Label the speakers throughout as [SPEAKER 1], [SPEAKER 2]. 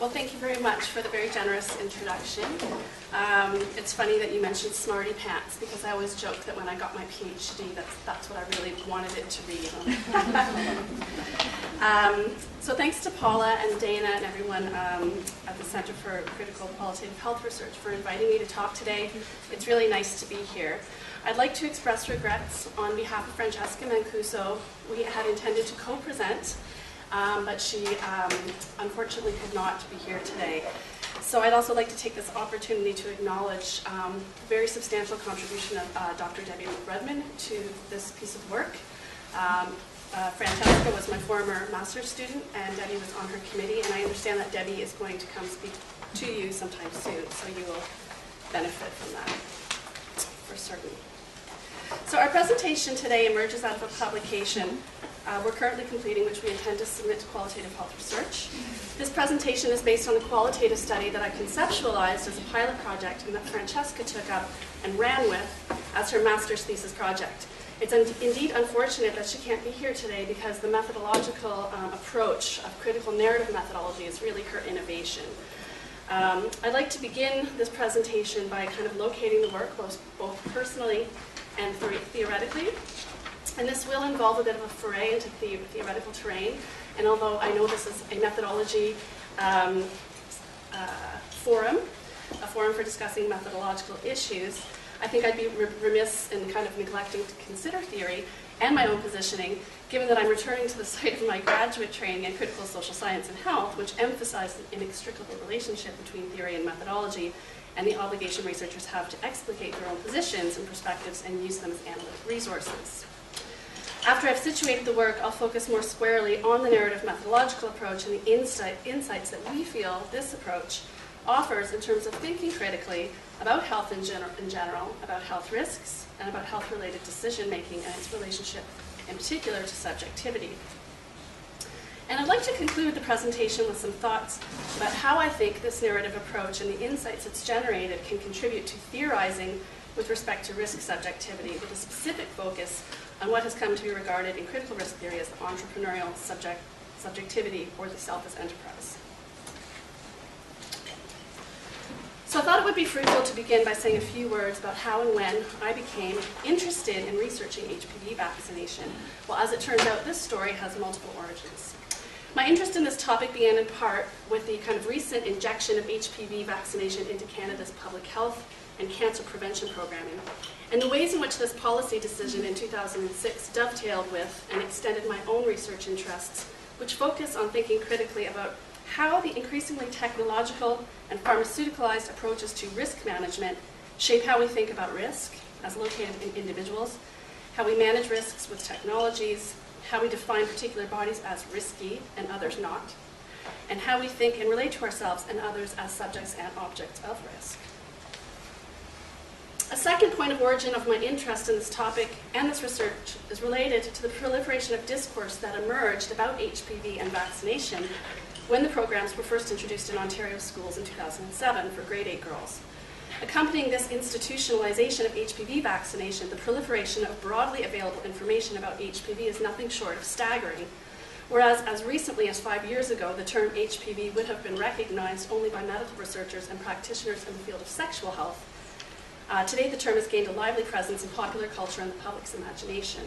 [SPEAKER 1] Well, thank you very much for the very generous introduction. It's funny that you mentioned smarty pants, because I always joke that when I got my PhD, that's what I really wanted it to read. So thanks to Paula and Dana and everyone at the Center for Critical Qualitative Health Research for inviting me to talk today. It's really nice to be here. I'd like to express regrets on behalf of Francesca Mancuso. We had intended to co-present, but she unfortunately could not be here today. So I'd also like to take this opportunity to acknowledge the very substantial contribution of Dr. Debbie Rudman to this piece of work. Francesca was my former master's student, and Debbie was on her committee, and I understand that Debbie is going to come speak to you sometime soon, so you will benefit from that, for certain. So our presentation today emerges out of a publication we're currently completing, which we intend to submit to Qualitative Health Research. This presentation is based on a qualitative study that I conceptualized as a pilot project and that Francesca took up and ran with as her master's thesis project. It's indeed unfortunate that she can't be here today because the methodological approach of critical narrative methodology is really her innovation. I'd like to begin this presentation by kind of locating the work both personally and theoretically. And this will involve a bit of a foray into theoretical terrain. And although I know this is a methodology forum, a forum for discussing methodological issues, I think I'd be remiss in kind of neglecting to consider theory and my own positioning, given that I'm returning to the site of my graduate training in critical social science and health, which emphasized the inextricable relationship between theory and methodology, and the obligation researchers have to explicate their own positions and perspectives and use them as analytic resources. After I've situated the work, I'll focus more squarely on the narrative methodological approach and the insights that we feel this approach offers in terms of thinking critically about health in general, about health risks, and about health-related decision-making and its relationship, in particular, to subjectivity. And I'd like to conclude the presentation with some thoughts about how I think this narrative approach and the insights it's generated can contribute to theorizing with respect to risk subjectivity, with a specific focus on what has come to be regarded in critical risk theory as the entrepreneurial subjectivity, or the self as enterprise. So I thought it would be fruitful to begin by saying a few words about how and when I became interested in researching HPV vaccination. Well, as it turns out, this story has multiple origins. My interest in this topic began in part with the kind of recent injection of HPV vaccination into Canada's public health and cancer prevention programming, and the ways in which this policy decision in 2006 dovetailed with and extended my own research interests, which focus on thinking critically about how the increasingly technological and pharmaceuticalized approaches to risk management shape how we think about risk as located in individuals, how we manage risks with technologies, how we define particular bodies as risky and others not, and how we think and relate to ourselves and others as subjects and objects of risk. A second point of origin of my interest in this topic and this research is related to the proliferation of discourse that emerged about HPV and vaccination when the programs were first introduced in Ontario schools in 2007 for grade 8 girls. Accompanying this institutionalization of HPV vaccination, the proliferation of broadly available information about HPV is nothing short of staggering. Whereas as recently as 5 years ago, the term HPV would have been recognized only by medical researchers and practitioners in the field of sexual health, today the term has gained a lively presence in popular culture and the public's imagination.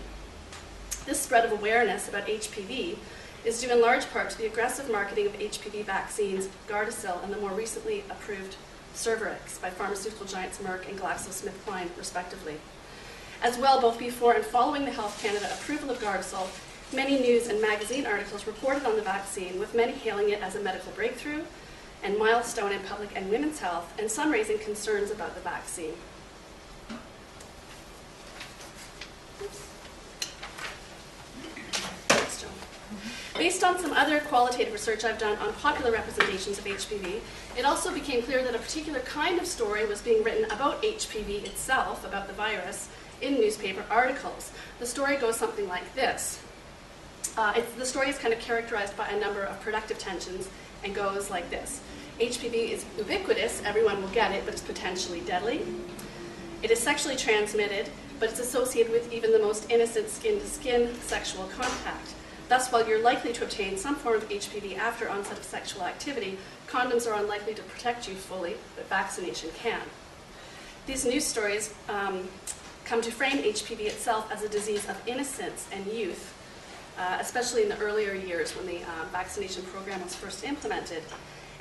[SPEAKER 1] This spread of awareness about HPV is due in large part to the aggressive marketing of HPV vaccines, Gardasil, and the more recently approved Cervarix by pharmaceutical giants Merck and GlaxoSmithKline, respectively. As well, both before and following the Health Canada approval of Gardasil, many news and magazine articles reported on the vaccine, with many hailing it as a medical breakthrough and milestone in public and women's health, and some raising concerns about the vaccine. Based on some other qualitative research I've done on popular representations of HPV, it also became clear that a particular kind of story was being written about HPV itself, about the virus, in newspaper articles. The story goes something like this. The story is kind of characterized by a number of productive tensions and goes like this. HPV is ubiquitous, everyone will get it, but it's potentially deadly. It is sexually transmitted, but it's associated with even the most innocent skin-to-skin sexual contact. Thus, while you're likely to obtain some form of HPV after onset of sexual activity, condoms are unlikely to protect you fully, but vaccination can. These news stories come to frame HPV itself as a disease of innocence and youth, especially in the earlier years when the vaccination program was first implemented.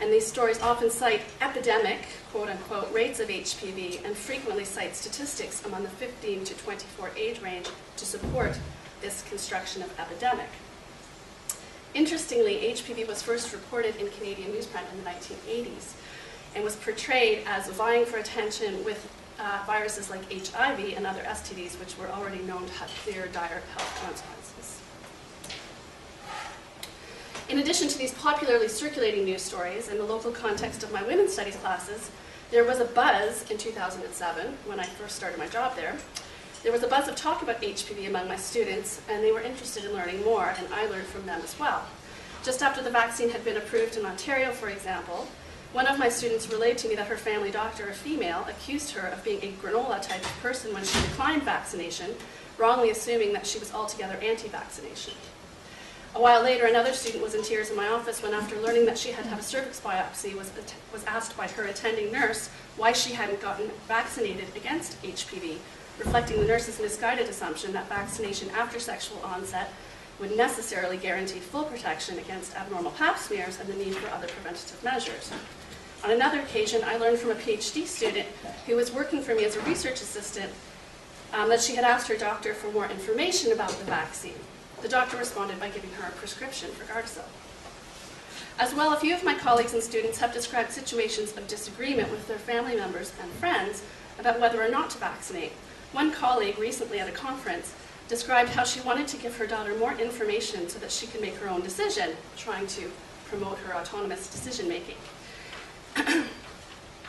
[SPEAKER 1] And these stories often cite epidemic, quote-unquote, rates of HPV and frequently cite statistics among the 15 to 24 age range to support this construction of epidemic. Interestingly, HPV was first reported in Canadian newsprint in the 1980s and was portrayed as vying for attention with viruses like HIV and other STDs, which were already known to have clear, dire health consequences. In addition to these popularly circulating news stories, in the local context of my women's studies classes, there was a buzz in 2007, when I first started my job there. There was a buzz of talk about HPV among my students, and they were interested in learning more, and I learned from them as well. Just after the vaccine had been approved in Ontario, for example, one of my students relayed to me that her family doctor, a female, accused her of being a granola type of person when she declined vaccination, wrongly assuming that she was altogether anti-vaccination. A while later, another student was in tears in my office when, after learning that she had to have a cervix biopsy, was asked by her attending nurse why she hadn't gotten vaccinated against HPV, reflecting the nurse's misguided assumption that vaccination after sexual onset would necessarily guarantee full protection against abnormal pap smears and the need for other preventative measures. On another occasion, I learned from a PhD student who was working for me as a research assistant that she had asked her doctor for more information about the vaccine. The doctor responded by giving her a prescription for Gardasil. As well, a few of my colleagues and students have described situations of disagreement with their family members and friends about whether or not to vaccinate. One colleague recently at a conference described how she wanted to give her daughter more information so that she could make her own decision, trying to promote her autonomous decision-making.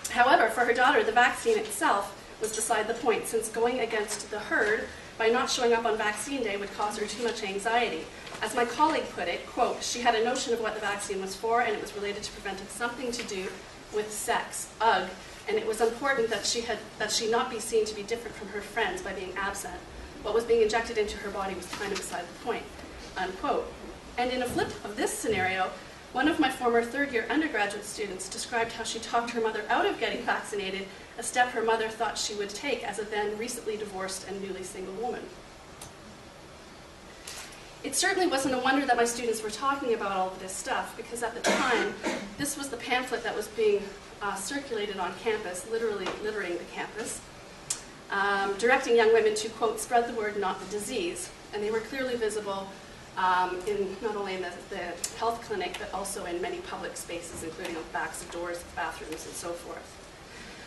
[SPEAKER 1] However, for her daughter, the vaccine itself was beside the point, since going against the herd by not showing up on vaccine day would cause her too much anxiety. As my colleague put it, quote, she had a notion of what the vaccine was for, and it was related to preventing something to do with sex, ugh, and it was important that she not be seen to be different from her friends by being absent. What was being injected into her body was kind of beside the point, unquote. And in a flip of this scenario, one of my former third-year undergraduate students described how she talked her mother out of getting vaccinated, a step her mother thought she would take as a then recently divorced and newly single woman. It certainly wasn't a wonder that my students were talking about all of this stuff, because at the time, this was the pamphlet that was being circulated on campus, literally littering the campus, directing young women to, quote, spread the word, not the disease. And they were clearly visible in not only in the health clinic, but also in many public spaces, including on the backs of doors, bathrooms, and so forth.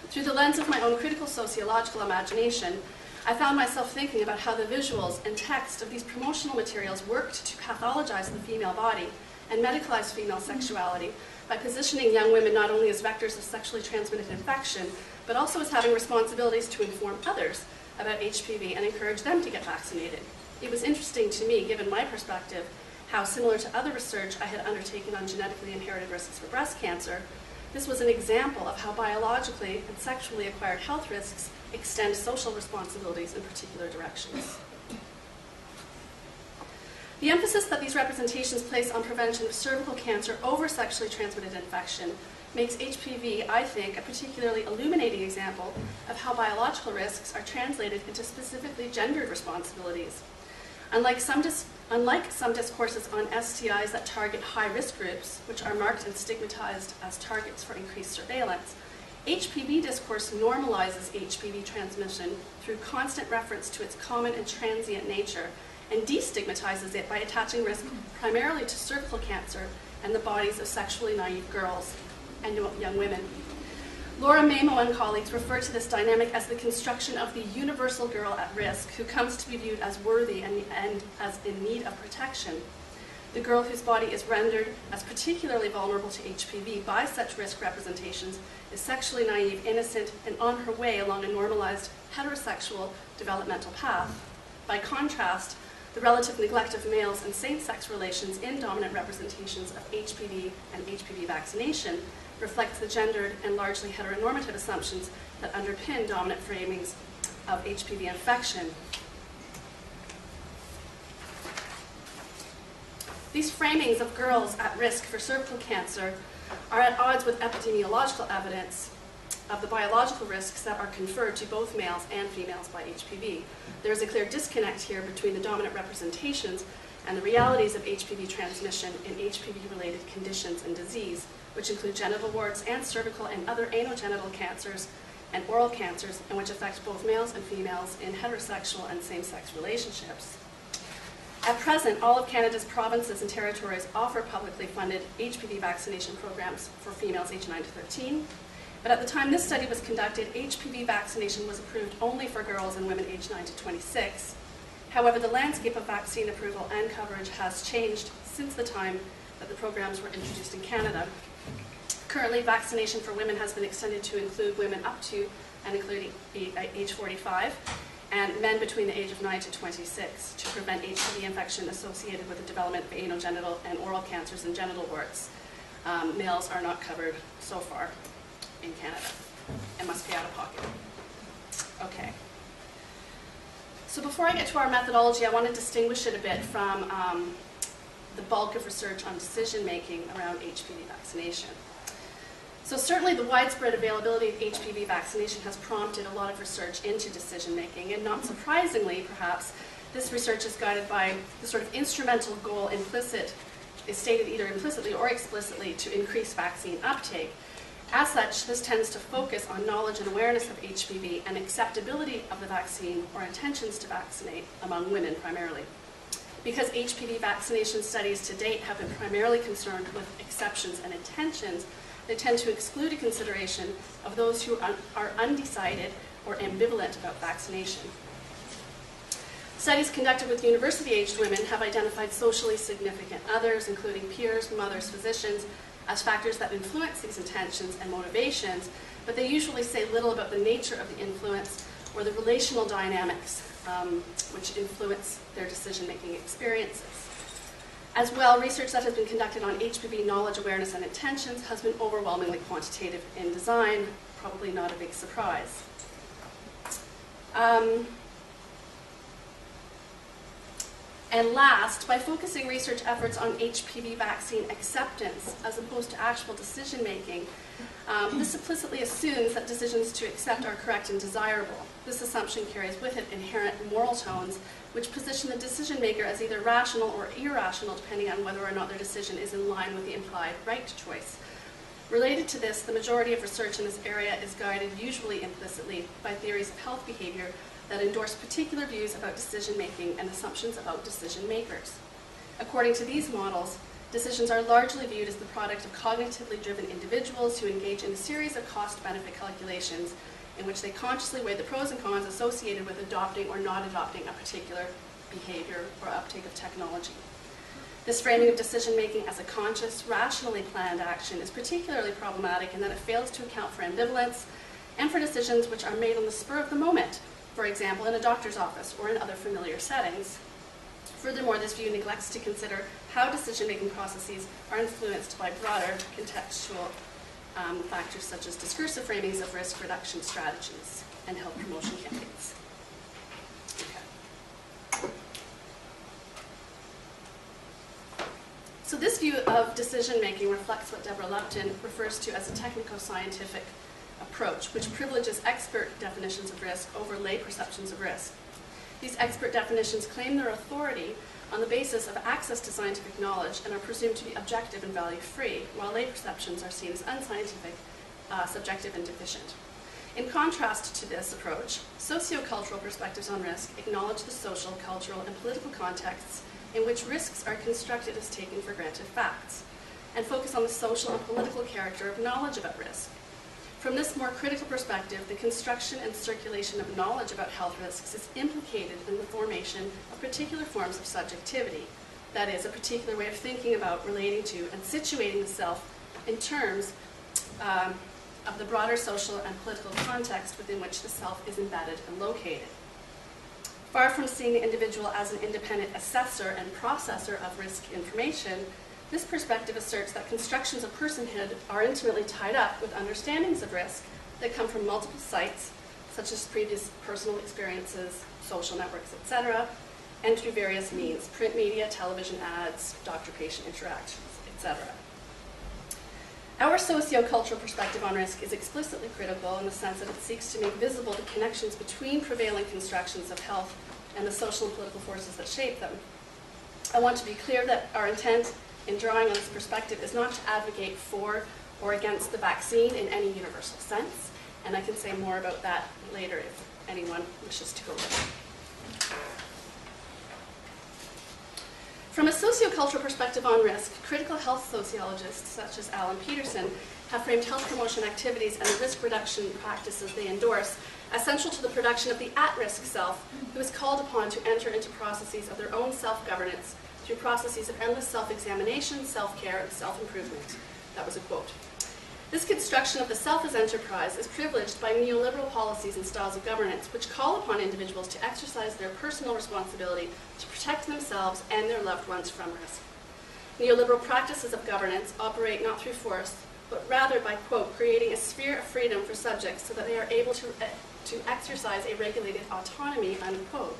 [SPEAKER 1] Through the lens of my own critical sociological imagination, I found myself thinking about how the visuals and text of these promotional materials worked to pathologize the female body and medicalize female sexuality by positioning young women not only as vectors of sexually transmitted infection, but also as having responsibilities to inform others about HPV and encourage them to get vaccinated. It was interesting to me, given my perspective, how similar to other research I had undertaken on genetically inherited risks for breast cancer, this was an example of how biologically and sexually acquired health risks extend social responsibilities in particular directions. The emphasis that these representations place on prevention of cervical cancer over sexually transmitted infection makes HPV, I think, a particularly illuminating example of how biological risks are translated into specifically gendered responsibilities. Unlike some discourses on STIs that target high-risk groups, which are marked and stigmatized as targets for increased surveillance, HPV discourse normalizes HPV transmission through constant reference to its common and transient nature, and destigmatizes it by attaching risk primarily to cervical cancer and the bodies of sexually naive girls and young women. Laura Mamo and colleagues refer to this dynamic as the construction of the universal girl at risk, who comes to be viewed as worthy and as in need of protection. The girl whose body is rendered as particularly vulnerable to HPV by such risk representations is sexually naive, innocent, and on her way along a normalized heterosexual developmental path. By contrast, the relative neglect of males and same-sex relations in dominant representations of HPV and HPV vaccination reflects the gendered and largely heteronormative assumptions that underpin dominant framings of HPV infection. These framings of girls at risk for cervical cancer are at odds with epidemiological evidence of the biological risks that are conferred to both males and females by HPV. There is a clear disconnect here between the dominant representations and the realities of HPV transmission in HPV-related conditions and disease, which include genital warts and cervical and other anogenital cancers and oral cancers, and which affect both males and females in heterosexual and same-sex relationships. At present, all of Canada's provinces and territories offer publicly funded HPV vaccination programs for females aged 9 to 13. But at the time this study was conducted, HPV vaccination was approved only for girls and women aged 9 to 26. However, the landscape of vaccine approval and coverage has changed since the time that the programs were introduced in Canada. Currently, vaccination for women has been extended to include women up to and including age 45, and men between the age of 9 to 26 to prevent HPV infection associated with the development of anogenital and oral cancers and genital warts. Males are not covered so far in Canada and must pay out of pocket. Okay. So before I get to our methodology, I want to distinguish it a bit from the bulk of research on decision-making around HPV vaccination. So certainly the widespread availability of HPV vaccination has prompted a lot of research into decision-making, and not surprisingly, perhaps, this research is guided by the sort of instrumental goal is stated either implicitly or explicitly to increase vaccine uptake. As such, this tends to focus on knowledge and awareness of HPV and acceptability of the vaccine or intentions to vaccinate among women primarily. Because HPV vaccination studies to date have been primarily concerned with exceptions and intentions, they tend to exclude a consideration of those who are undecided or ambivalent about vaccination. Studies conducted with university-aged women have identified socially significant others, including peers, mothers, physicians, as factors that influence these intentions and motivations, but they usually say little about the nature of the influence or the relational dynamics which influence their decision-making experiences. As well, research that has been conducted on HPV knowledge, awareness, and intentions has been overwhelmingly quantitative in design, probably not a big surprise. And last, by focusing research efforts on HPV vaccine acceptance as opposed to actual decision-making, this implicitly assumes that decisions to accept are correct and desirable. This assumption carries with it inherent moral tones, which position the decision-maker as either rational or irrational, depending on whether or not their decision is in line with the implied right choice. Related to this, the majority of research in this area is guided usually implicitly by theories of health behavior that endorse particular views about decision-making and assumptions about decision-makers. According to these models, decisions are largely viewed as the product of cognitively driven individuals who engage in a series of cost-benefit calculations in which they consciously weigh the pros and cons associated with adopting or not adopting a particular behavior or uptake of technology. This framing of decision-making as a conscious, rationally planned action is particularly problematic in that it fails to account for ambivalence and for decisions which are made on the spur of the moment, for example, in a doctor's office or in other familiar settings. Furthermore, this view neglects to consider how decision-making processes are influenced by broader contextual factors such as discursive framings of risk reduction strategies and health promotion campaigns. Okay. So this view of decision-making reflects what Deborah Lupton refers to as a technico-scientific approach, which privileges expert definitions of risk over lay perceptions of risk. These expert definitions claim their authority on the basis of access to scientific knowledge and are presumed to be objective and value-free, while lay perceptions are seen as unscientific, subjective, and deficient. In contrast to this approach, sociocultural perspectives on risk acknowledge the social, cultural, and political contexts in which risks are constructed as taken for granted facts, and focus on the social and political character of knowledge about risk. From this more critical perspective, the construction and circulation of knowledge about health risks is implicated in the formation of particular forms of subjectivity, that is, a particular way of thinking about, relating to, and situating the self in terms of the broader social and political context within which the self is embedded and located. Far from seeing the individual as an independent assessor and processor of risk information, this perspective asserts that constructions of personhood are intimately tied up with understandings of risk that come from multiple sites, such as previous personal experiences, social networks, etc., and through various means, print media, television ads, doctor-patient interactions, etc. Our socio-cultural perspective on risk is explicitly critical in the sense that it seeks to make visible the connections between prevailing constructions of health and the social and political forces that shape them. I want to be clear that our intent in drawing on this perspective is not to advocate for or against the vaccine in any universal sense, and I can say more about that later if anyone wishes to go there. From a sociocultural perspective on risk, critical health sociologists such as Alan Peterson have framed health promotion activities and the risk reduction practices they endorse as central to the production of the at-risk self who is called upon to enter into processes of their own self-governance through processes of endless self-examination, self-care, and self-improvement. That was a quote. This construction of the self as enterprise is privileged by neoliberal policies and styles of governance which call upon individuals to exercise their personal responsibility to protect themselves and their loved ones from risk. Neoliberal practices of governance operate not through force, but rather by, quote, creating a sphere of freedom for subjects so that they are able to exercise a regulated autonomy, unquote.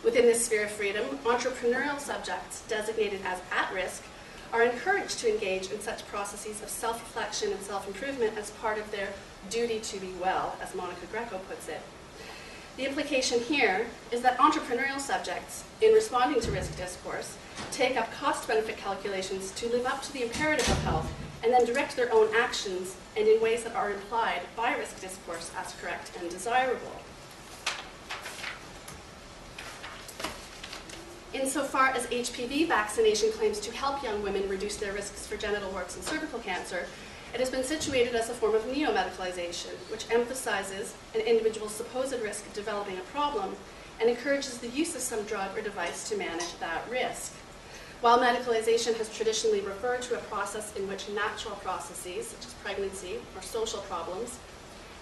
[SPEAKER 1] Within this sphere of freedom, entrepreneurial subjects, designated as at risk, are encouraged to engage in such processes of self-reflection and self-improvement as part of their duty to be well, as Monica Greco puts it. The implication here is that entrepreneurial subjects, in responding to risk discourse, take up cost-benefit calculations to live up to the imperative of health and then direct their own actions and in ways that are implied by risk discourse as correct and desirable. Insofar as HPV vaccination claims to help young women reduce their risks for genital warts and cervical cancer, it has been situated as a form of neo-medicalization, which emphasizes an individual's supposed risk of developing a problem and encourages the use of some drug or device to manage that risk. While medicalization has traditionally referred to a process in which natural processes, such as pregnancy or social problems,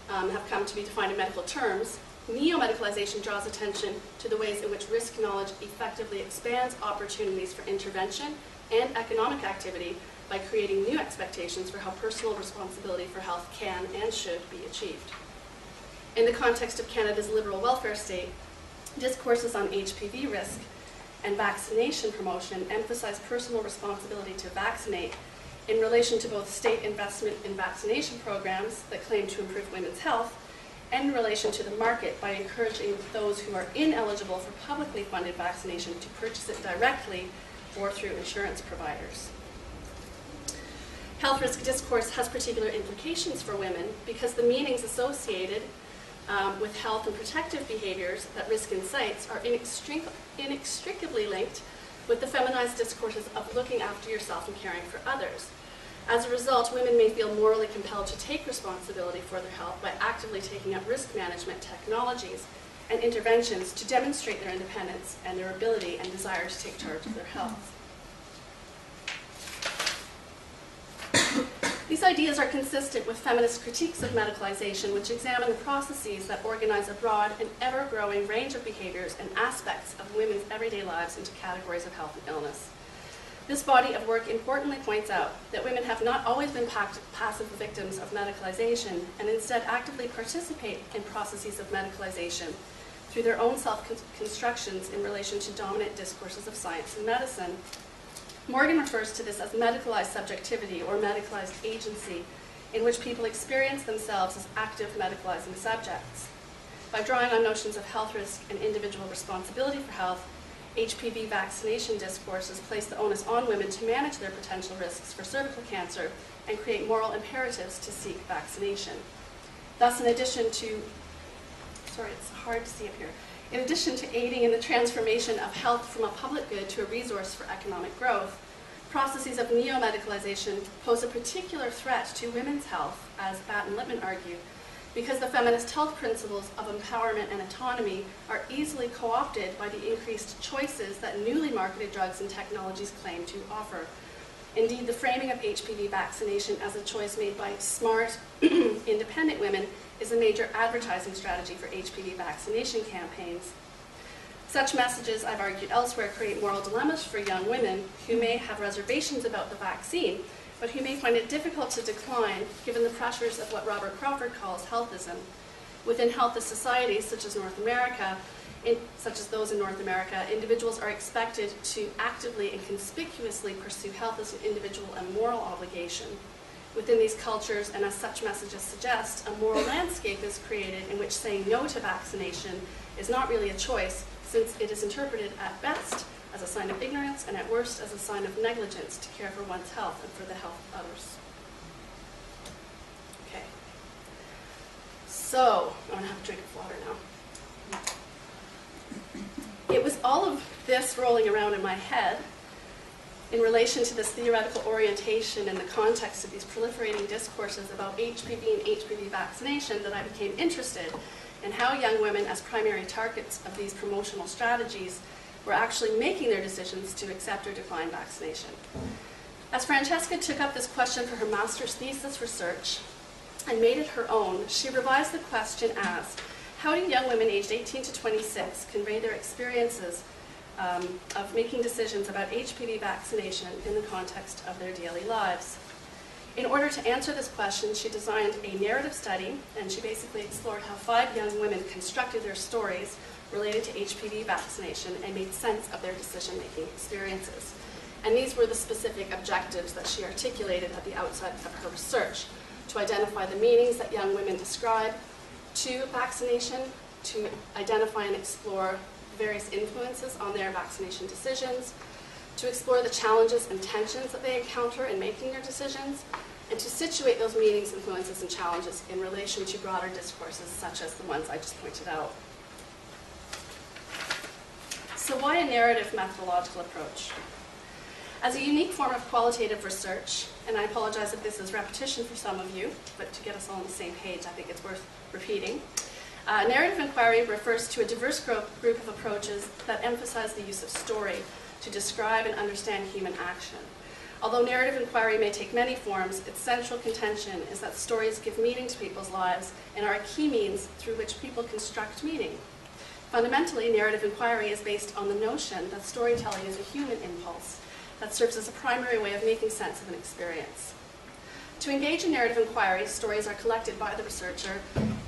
[SPEAKER 1] have come to be defined in medical terms, neo-medicalization draws attention to the ways in which risk knowledge effectively expands opportunities for intervention and economic activity by creating new expectations for how personal responsibility for health can and should be achieved. In the context of Canada's liberal welfare state, discourses on HPV risk and vaccination promotion emphasize personal responsibility to vaccinate in relation to both state investment in vaccination programs that claim to improve women's health and in relation to the market by encouraging those who are ineligible for publicly funded vaccination to purchase it directly or through insurance providers. Health risk discourse has particular implications for women because the meanings associated with health and protective behaviors that risk incites are inextricably linked with the feminized discourses of looking after yourself and caring for others. As a result, women may feel morally compelled to take responsibility for their health by actively taking up risk management technologies and interventions to demonstrate their independence and their ability and desire to take charge of their health. These ideas are consistent with feminist critiques of medicalization, which examine the processes that organize a broad and ever-growing range of behaviors and aspects of women's everyday lives into categories of health and illness. This body of work importantly points out that women have not always been passive victims of medicalization and instead actively participate in processes of medicalization through their own self-constructions in relation to dominant discourses of science and medicine. Morgan refers to this as medicalized subjectivity or medicalized agency, in which people experience themselves as active medicalizing subjects. By drawing on notions of health risk and individual responsibility for health, HPV vaccination discourses place the onus on women to manage their potential risks for cervical cancer and create moral imperatives to seek vaccination. Thus, in addition to aiding in the transformation of health from a public good to a resource for economic growth, processes of neo-medicalization pose a particular threat to women's health, as Batt and Lippmann argue, because the feminist health principles of empowerment and autonomy are easily co-opted by the increased choices that newly marketed drugs and technologies claim to offer. Indeed, the framing of HPV vaccination as a choice made by smart, independent women is a major advertising strategy for HPV vaccination campaigns. Such messages, I've argued elsewhere, create moral dilemmas for young women who may have reservations about the vaccine, but who may find it difficult to decline given the pressures of what Robert Crawford calls healthism. Within healthist societies, such as North America, such as those in North America, individuals are expected to actively and conspicuously pursue health as an individual and moral obligation. Within these cultures, and as such messages suggest, a moral landscape is created in which saying no to vaccination is not really a choice, since it is interpreted at best as a sign of ignorance and at worst as a sign of negligence to care for one's health and for the health of others. Okay. So, I'm going to have a drink of water now. It was all of this rolling around in my head in relation to this theoretical orientation in the context of these proliferating discourses about HPV and HPV vaccination that I became interested in how young women as primary targets of these promotional strategies were actually making their decisions to accept or decline vaccination. As Francesca took up this question for her master's thesis research and made it her own, she revised the question as, how do young women aged 18 to 26 convey their experiences of making decisions about HPV vaccination in the context of their daily lives? In order to answer this question, she designed a narrative study, and she basically explored how 5 young women constructed their stories related to HPV vaccination and made sense of their decision-making experiences. And these were the specific objectives that she articulated at the outset of her research: to identify the meanings that young women describe to vaccination, to identify and explore various influences on their vaccination decisions, to explore the challenges and tensions that they encounter in making their decisions, and to situate those meanings, influences, and challenges in relation to broader discourses such as the ones I just pointed out. So why a narrative methodological approach? As a unique form of qualitative research, and I apologize if this is repetition for some of you, but to get us all on the same page, I think it's worth repeating. Narrative inquiry refers to a diverse group of approaches that emphasize the use of story to describe and understand human action. Although narrative inquiry may take many forms, its central contention is that stories give meaning to people's lives and are a key means through which people construct meaning. Fundamentally, narrative inquiry is based on the notion that storytelling is a human impulse that serves as a primary way of making sense of an experience. To engage in narrative inquiry, stories are collected by the researcher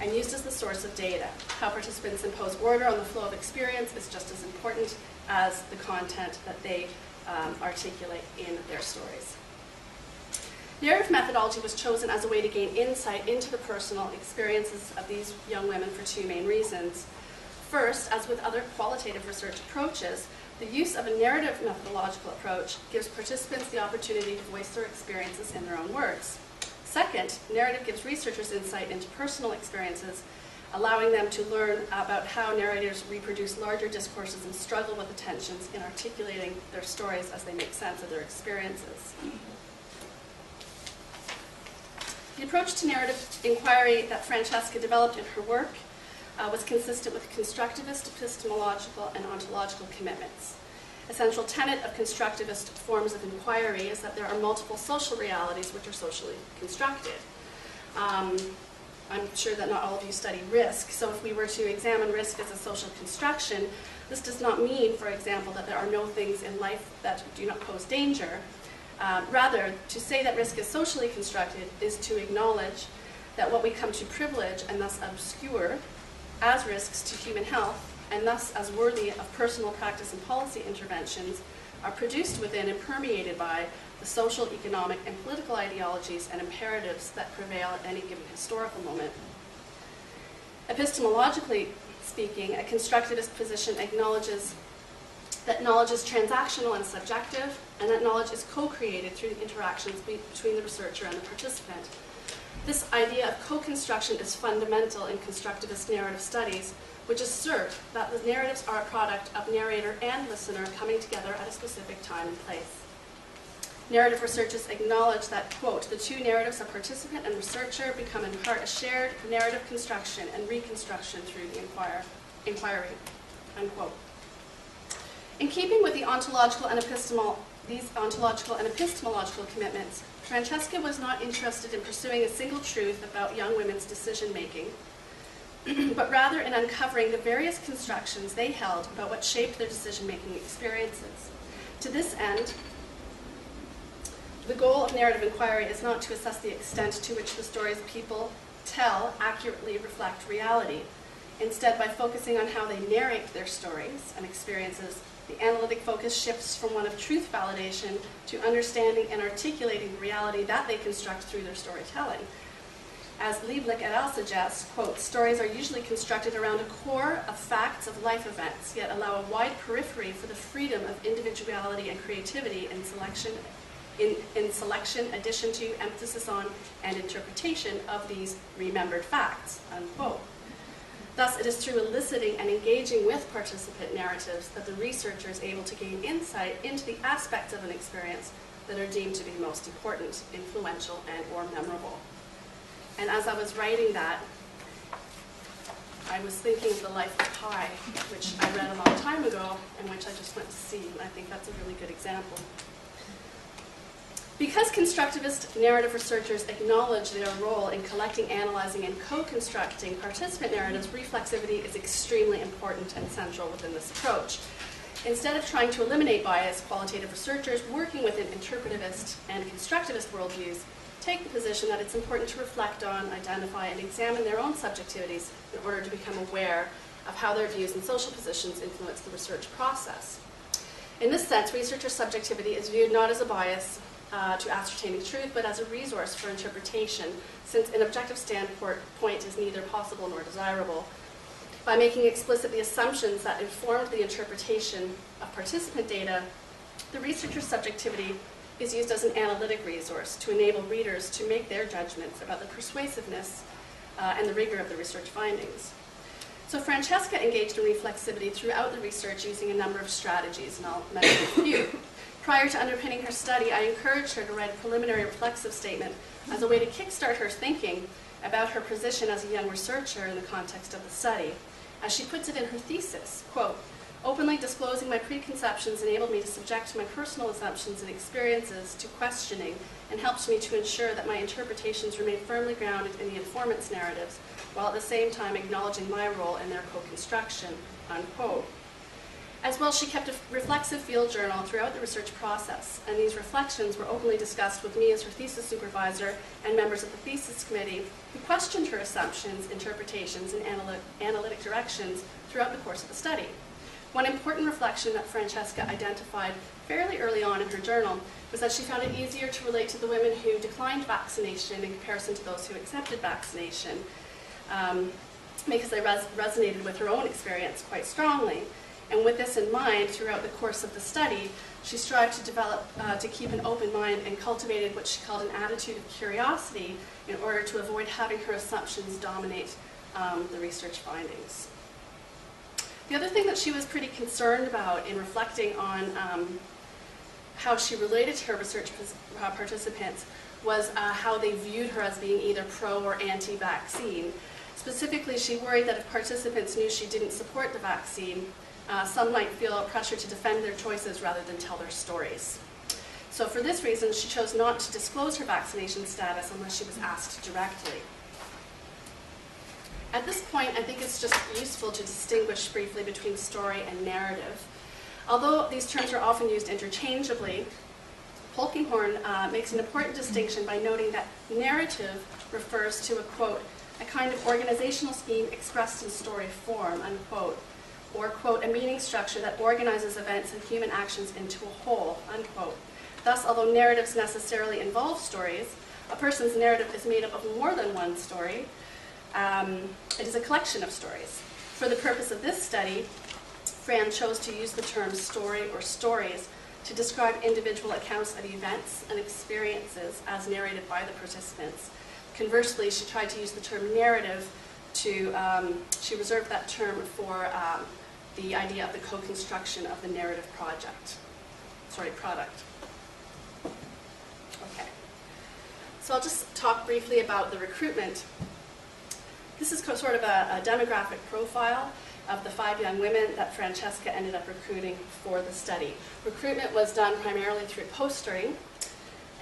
[SPEAKER 1] and used as the source of data. How participants impose order on the flow of experience is just as important as the content that they articulate in their stories. Narrative methodology was chosen as a way to gain insight into the personal experiences of these young women for 2 main reasons. First, as with other qualitative research approaches, the use of a narrative methodological approach gives participants the opportunity to voice their experiences in their own words. Second, narrative gives researchers insight into personal experiences, allowing them to learn about how narrators reproduce larger discourses and struggle with the tensions in articulating their stories as they make sense of their experiences. The approach to narrative inquiry that Francesca developed in her work was consistent with constructivist, epistemological, and ontological commitments. A central tenet of constructivist forms of inquiry is that there are multiple social realities which are socially constructed. I'm sure that not all of you study risk, so if we were to examine risk as a social construction, this does not mean, for example, that there are no things in life that do not pose danger. Rather, to say that risk is socially constructed is to acknowledge that what we come to privilege and thus obscure as risks to human health, and thus as worthy of personal practice and policy interventions, are produced within and permeated by the social, economic, and political ideologies and imperatives that prevail at any given historical moment. Epistemologically speaking, a constructivist position acknowledges that knowledge is transactional and subjective, and that knowledge is co-created through the interactions between the researcher and the participant. This idea of co-construction is fundamental in constructivist narrative studies, which assert that the narratives are a product of narrator and listener coming together at a specific time and place. Narrative researchers acknowledge that, quote, the 2 narratives of participant and researcher become in part a shared narrative construction and reconstruction through the inquiry, unquote. In keeping with the ontological and epistemological commitments, Francesca was not interested in pursuing a single truth about young women's decision-making, but rather in uncovering the various constructions they held about what shaped their decision-making experiences. To this end, the goal of narrative inquiry is not to assess the extent to which the stories people tell accurately reflect reality. Instead, by focusing on how they narrate their stories and experiences, the analytic focus shifts from one of truth validation to understanding and articulating the reality that they construct through their storytelling. As Laliberte et al. Suggests, quote, stories are usually constructed around a core of facts of life events, yet allow a wide periphery for the freedom of individuality and creativity in selection, addition to, emphasis on, and interpretation of these remembered facts, unquote. Thus, it is through eliciting and engaging with participant narratives that the researcher is able to gain insight into the aspects of an experience that are deemed to be most important, influential, and or memorable. And as I was writing that, I was thinking of The Life of Pi, which I read a long time ago, and which I just went to see, and I think that's a really good example. Because constructivist narrative researchers acknowledge their role in collecting, analyzing, and co-constructing participant narratives, reflexivity is extremely important and central within this approach. Instead of trying to eliminate bias, qualitative researchers working within interpretivist and constructivist worldviews take the position that it's important to reflect on, identify, and examine their own subjectivities in order to become aware of how their views and social positions influence the research process. In this sense, researcher subjectivity is viewed not as a bias to ascertaining truth, but as a resource for interpretation, since an objective standpoint is neither possible nor desirable. By making explicit the assumptions that informed the interpretation of participant data, the researcher's subjectivity is used as an analytic resource to enable readers to make their judgments about the persuasiveness and the rigor of the research findings. So Francesca engaged in reflexivity throughout the research using a number of strategies, and I'll mention a few. Prior to underpinning her study, I encouraged her to write a preliminary reflexive statement as a way to kickstart her thinking about her position as a young researcher in the context of the study. As she puts it in her thesis, quote, openly disclosing my preconceptions enabled me to subject my personal assumptions and experiences to questioning and helps me to ensure that my interpretations remain firmly grounded in the informant's narratives, while at the same time acknowledging my role in their co-construction, unquote. As well, she kept a reflexive field journal throughout the research process, and these reflections were openly discussed with me as her thesis supervisor and members of the thesis committee, who questioned her assumptions, interpretations, and analytic directions throughout the course of the study. One important reflection that Francesca identified fairly early on in her journal was that she found it easier to relate to the women who declined vaccination in comparison to those who accepted vaccination, because they resonated with her own experience quite strongly. And with this in mind, throughout the course of the study, she strived to develop, to keep an open mind and cultivated what she called an attitude of curiosity in order to avoid having her assumptions dominate the research findings. The other thing that she was pretty concerned about in reflecting on how she related to her research participants was how they viewed her as being either pro or anti-vaccine. Specifically, she worried that if participants knew she didn't support the vaccine, some might feel pressure to defend their choices rather than tell their stories. So for this reason, she chose not to disclose her vaccination status unless she was asked directly. At this point, I think it's just useful to distinguish briefly between story and narrative. Although these terms are often used interchangeably, Polkinghorne makes an important distinction by noting that narrative refers to a, quote, a kind of organizational scheme expressed in story form, unquote, or, quote, a meaning structure that organizes events and human actions into a whole, unquote. Thus, although narratives necessarily involve stories, a person's narrative is made up of more than one story. It is a collection of stories. For the purpose of this study, Fran chose to use the term story or stories to describe individual accounts of events and experiences as narrated by the participants. Conversely, she tried to use the term narrative to, she reserved that term for the idea of the co-construction of the narrative product. Okay. So I'll just talk briefly about the recruitment. This is sort of a demographic profile of the 5 young women that Francesca ended up recruiting for the study. Recruitment was done primarily through postering,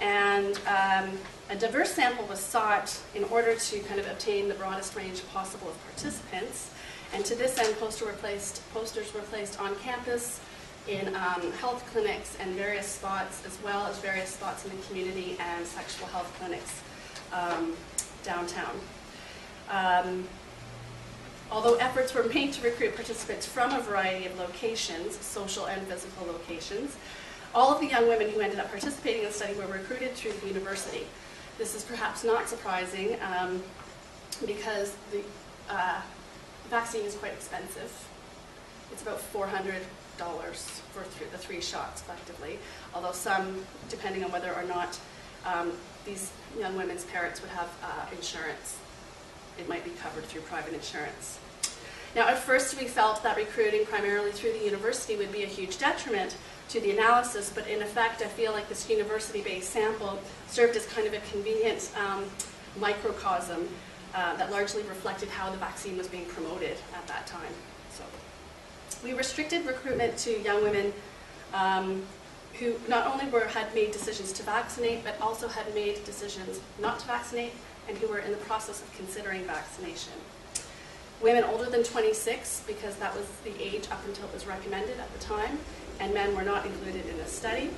[SPEAKER 1] and a diverse sample was sought in order to kind of obtain the broadest range possible of participants. And to this end, posters were placed on campus, in health clinics and various spots, as well as various spots in the community and sexual health clinics downtown. Although efforts were made to recruit participants from a variety of locations, social and physical locations, all of the young women who ended up participating in the study were recruited through the university. This is perhaps not surprising because the vaccine is quite expensive. It's about $400 for the 3 shots collectively, although some, depending on whether or not these young women's parents would have insurance, it might be covered through private insurance. Now, at first we felt that recruiting primarily through the university would be a huge detriment to the analysis, but in effect I feel like this university-based sample served as kind of a convenient microcosm that largely reflected how the vaccine was being promoted at that time. So, we restricted recruitment to young women who not only had made decisions to vaccinate, but also had made decisions not to vaccinate, and who were in the process of considering vaccination. Women older than 26, because that was the age up until it was recommended at the time, and men were not included in this study.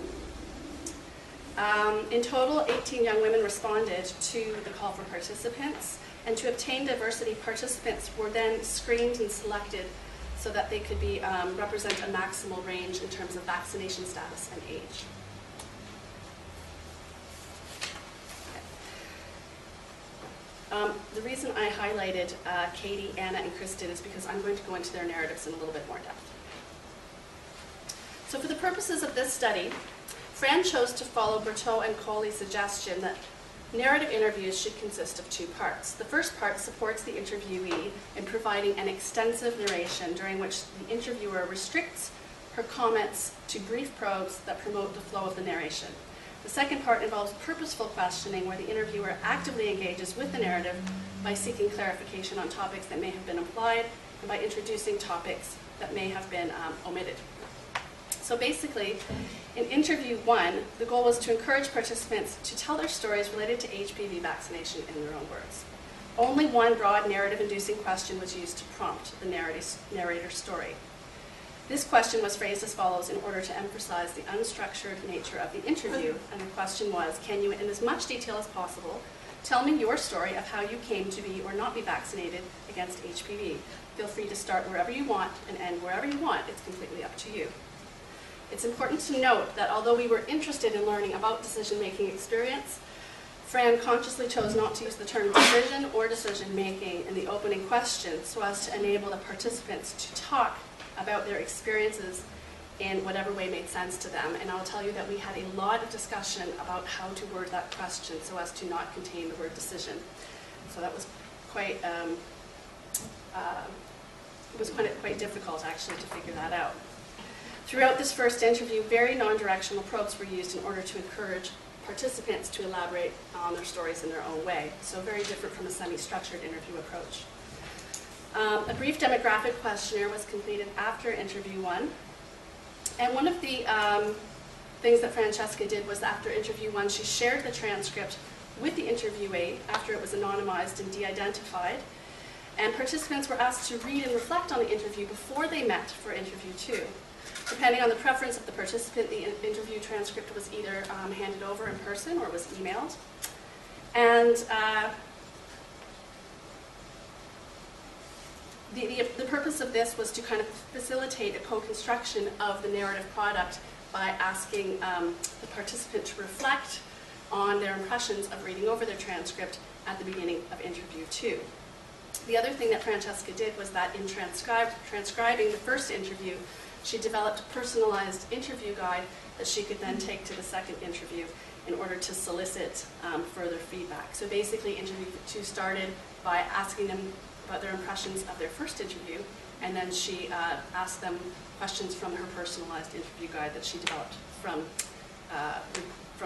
[SPEAKER 1] In total, 18 young women responded to the call for participants, and to obtain diversity, participants were then screened and selected so that they could represent a maximal range in terms of vaccination status and age. The reason I highlighted Katie, Anna, and Kristen is because I'm going to go into their narratives in a little bit more depth. So for the purposes of this study, Fran chose to follow Berthaud and Coley's suggestion that narrative interviews should consist of 2 parts. The first part supports the interviewee in providing an extensive narration during which the interviewer restricts her comments to brief probes that promote the flow of the narration. The second part involves purposeful questioning where the interviewer actively engages with the narrative by seeking clarification on topics that may have been implied and by introducing topics that may have been omitted. So basically, in interview 1, the goal was to encourage participants to tell their stories related to HPV vaccination in their own words. Only one broad narrative-inducing question was used to prompt the narrator's story. This question was phrased as follows in order to emphasize the unstructured nature of the interview, and the question was, can you, in as much detail as possible, tell me your story of how you came to be or not be vaccinated against HPV? Feel free to start wherever you want and end wherever you want. It's completely up to you. It's important to note that although we were interested in learning about decision-making experience, Fran consciously chose not to use the term decision or decision-making in the opening question so as to enable the participants to talk about their experiences in whatever way made sense to them. And I'll tell you that we had a lot of discussion about how to word that question so as to not contain the word decision. So that was quite difficult actually to figure that out. Throughout this first interview, very non-directional probes were used in order to encourage participants to elaborate on their stories in their own way. So very different from a semi-structured interview approach. A brief demographic questionnaire was completed after interview 1. And one of the things that Francesca did was after interview 1, she shared the transcript with the interviewee after it was anonymized and de-identified. And participants were asked to read and reflect on the interview before they met for interview 2. Depending on the preference of the participant, the interview transcript was either handed over in person or was emailed. And the purpose of this was to kind of facilitate a co-construction of the narrative product by asking the participant to reflect on their impressions of reading over their transcript at the beginning of interview 2. The other thing that Francesca did was that in transcribing the first interview, she developed a personalized interview guide that she could then take to the second interview in order to solicit further feedback. So basically, interview 2 started by asking them about their impressions of their first interview, and then she asked them questions from her personalized interview guide that she developed from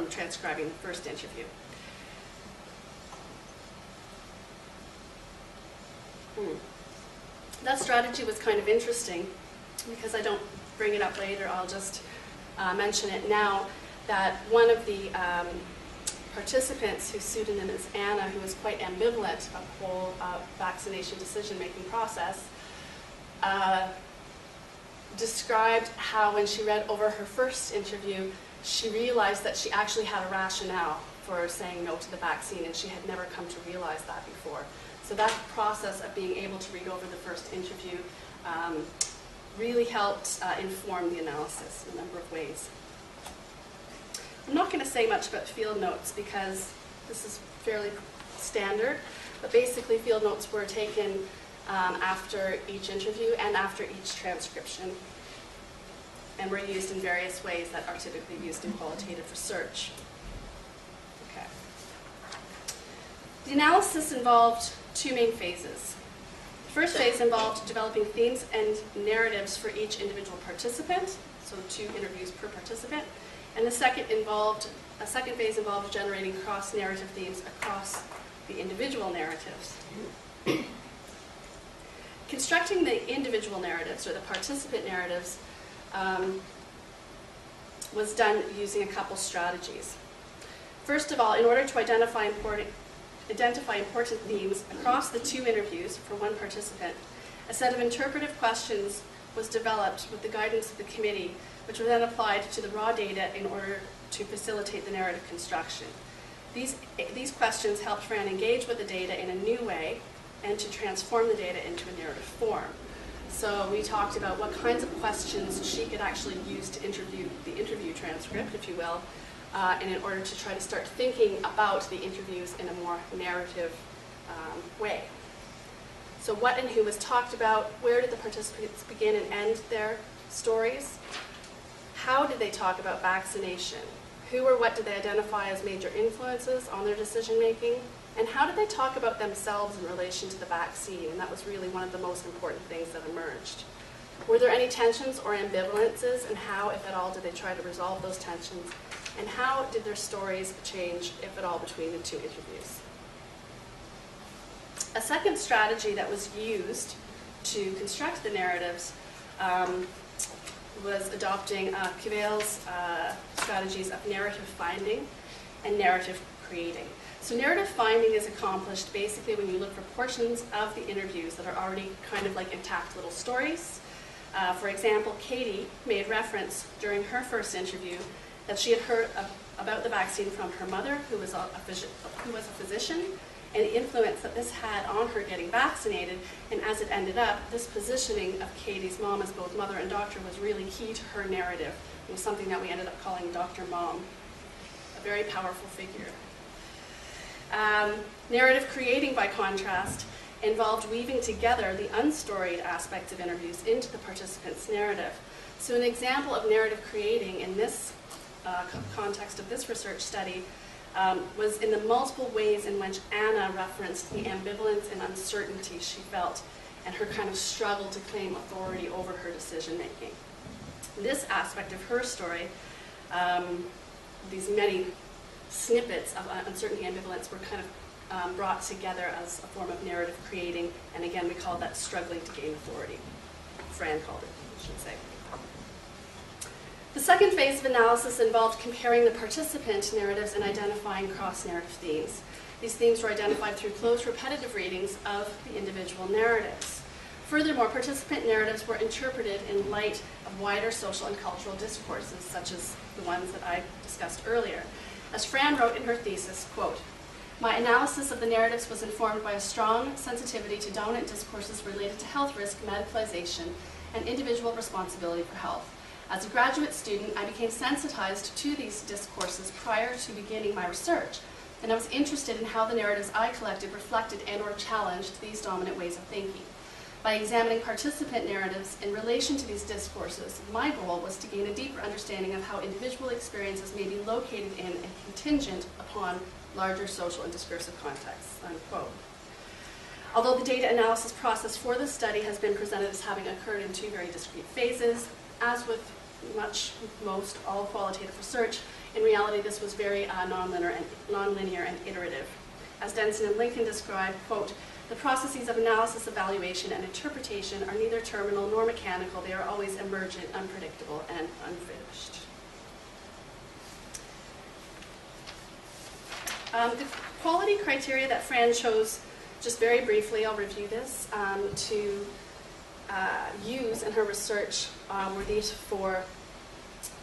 [SPEAKER 1] transcribing the first interview. That strategy was kind of interesting. Because I don't bring it up later, I'll just mention it now, that one of the participants, whose pseudonym is Anna, who was quite ambivalent about the whole vaccination decision-making process, described how when she read over her first interview, she realized that she actually had a rationale for saying no to the vaccine, and she had never come to realize that before. So that process of being able to read over the first interview really helped inform the analysis in a number of ways. I'm not going to say much about field notes because this is fairly standard, but basically field notes were taken after each interview and after each transcription, and were used in various ways that are typically used in qualitative research. Okay. The analysis involved two main phases. The first phase involved developing themes and narratives for each individual participant, so 2 interviews per participant, and the second phase involved generating cross-narrative themes across the individual narratives. Constructing the individual narratives, or the participant narratives, was done using a couple strategies. First of all, in order to identify important themes across the 2 interviews for 1 participant, a set of interpretive questions was developed with the guidance of the committee, which were then applied to the raw data in order to facilitate the narrative construction. These questions helped Fran engage with the data in a new way and to transform the data into a narrative form. So we talked about what kinds of questions she could actually use to interview the interview transcript, if you will, and in order to try to start thinking about the interviews in a more narrative way. So what and who was talked about, where did the participants begin and end their stories, how did they talk about vaccination, who or what did they identify as major influences on their decision making, and how did they talk about themselves in relation to the vaccine, and that was really one of the most important things that emerged. Were there any tensions or ambivalences, and how, if at all, did they try to resolve those tensions, and how did their stories change, if at all, between the 2 interviews? A second strategy that was used to construct the narratives was adopting Cavell's strategies of narrative finding and narrative creating. So narrative finding is accomplished basically when you look for portions of the interviews that are already kind of like intact little stories. For example, Katie made reference during her first interview that she had heard about the vaccine from her mother, who was a physician, and the influence that this had on her getting vaccinated. And as it ended up, this positioning of Katie's mom as both mother and doctor was really key to her narrative. It was something that we ended up calling Dr. Mom, a very powerful figure. Narrative creating, by contrast, involved weaving together the unstoried aspects of interviews into the participant's narrative. So an example of narrative creating in this context of this research study was in the multiple ways in which Anna referenced the ambivalence and uncertainty she felt and her kind of struggle to claim authority over her decision making. This aspect of her story, these many snippets of uncertainty and ambivalence were kind of brought together as a form of narrative creating, and again we called that struggling to gain authority. Fran called it, I should say. The second phase of analysis involved comparing the participant narratives and identifying cross-narrative themes. These themes were identified through close repetitive readings of the individual narratives. Furthermore, participant narratives were interpreted in light of wider social and cultural discourses, such as the ones that I discussed earlier. As Fran wrote in her thesis, quote, "My analysis of the narratives was informed by a strong sensitivity to dominant discourses related to health risk, medicalization, and individual responsibility for health. As a graduate student, I became sensitized to these discourses prior to beginning my research, and I was interested in how the narratives I collected reflected and/or challenged these dominant ways of thinking. By examining participant narratives in relation to these discourses, my goal was to gain a deeper understanding of how individual experiences may be located in and contingent upon larger social and discursive contexts," unquote. Although the data analysis process for this study has been presented as having occurred in 2 very discrete phases, as with most all qualitative research, in reality this was very nonlinear and iterative. As Denson and Lincoln described, quote, "The processes of analysis, evaluation, and interpretation are neither terminal nor mechanical. They are always emergent, unpredictable, and unfinished." The quality criteria that Fran chose, just very briefly, I'll review this, to use in her research were these 4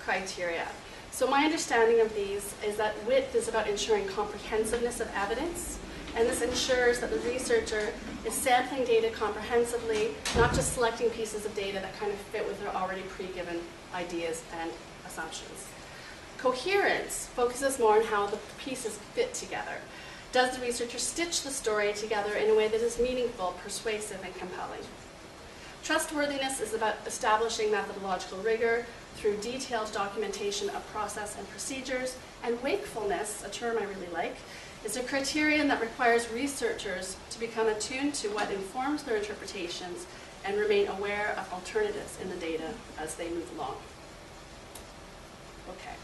[SPEAKER 1] criteria. So my understanding of these is that width is about ensuring comprehensiveness of evidence, And this ensures that the researcher is sampling data comprehensively, not just selecting pieces of data that kind of fit with their already pre-given ideas and assumptions. Coherence focuses more on how the pieces fit together. Does the researcher stitch the story together in a way that is meaningful, persuasive, and compelling? Trustworthiness is about establishing methodological rigor through detailed documentation of process and procedures, and wakefulness, a term I really like, is a criterion that requires researchers to become attuned to what informs their interpretations and remain aware of alternatives in the data as they move along. Okay.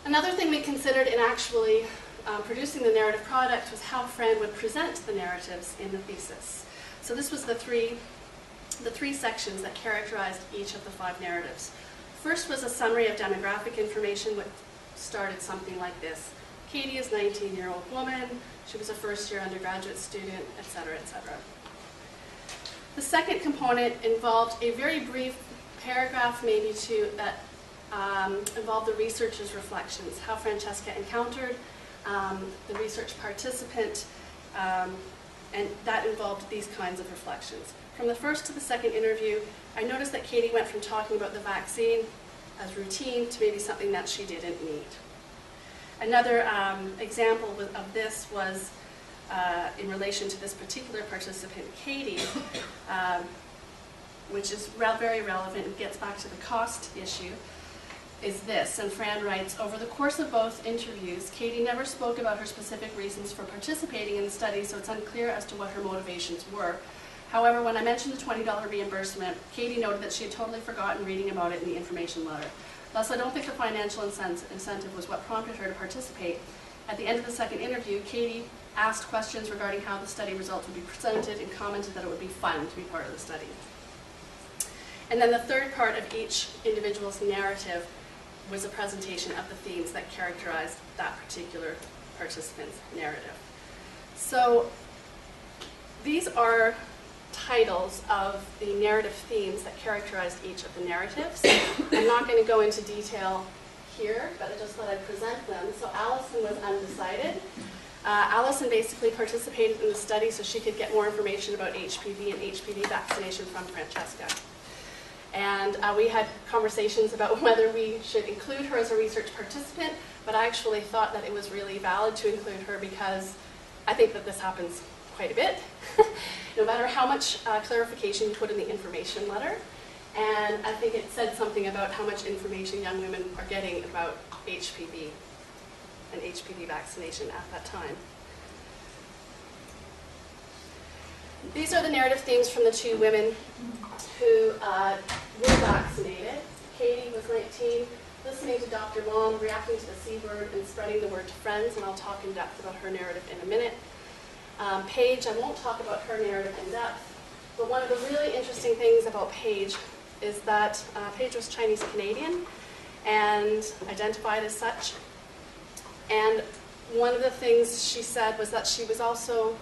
[SPEAKER 1] Another thing we considered in actually producing the narrative product was how Fran would present the narratives in the thesis. So this was the three sections that characterized each of the 5 narratives. First was a summary of demographic information, which started something like this. Katie is a 19-year-old woman. She was a first-year undergraduate student, etc., etc. The second component involved a very brief paragraph, maybe two, that involved the researcher's reflections, how Francesca encountered the research participant, and that involved these kinds of reflections. From the first to the second interview, I noticed that Katie went from talking about the vaccine as routine to maybe something that she didn't need. Another example of this was in relation to this particular participant, Katie, which is very relevant and gets back to the cost issue, is this. And Fran writes, over the course of both interviews, Katie never spoke about her specific reasons for participating in the study, so it's unclear as to what her motivations were. However, when I mentioned the $20 reimbursement, Katie noted that she had totally forgotten reading about it in the information letter. Thus, I don't think the financial incentive was what prompted her to participate. At the end of the second interview, Katie asked questions regarding how the study results would be presented and commented that it would be fun to be part of the study. And then the third part of each individual's narrative was a presentation of the themes that characterized that particular participant's narrative. So these are titles of the narrative themes that characterized each of the narratives. I'm not going to go into detail here, but I just thought I'd present them. So Allison was undecided. Allison basically participated in the study so she could get more information about HPV and HPV vaccination from Francesca. And we had conversations about whether we should include her as a research participant, but I actually thought that it was really valid to include her because I think that this happens quite a bit, no matter how much clarification you put in the information letter. And I think it said something about how much information young women are getting about HPV and HPV vaccination at that time. These are the narrative themes from the 2 women who were vaccinated. Katie was 19, listening to Dr. Mom, reacting to the C-word, and spreading the word to friends, and I'll talk in depth about her narrative in a minute. Paige, I won't talk about her narrative in depth, but one of the really interesting things about Paige is that Paige was Chinese-Canadian and identified as such. And one of the things she said was that she was also,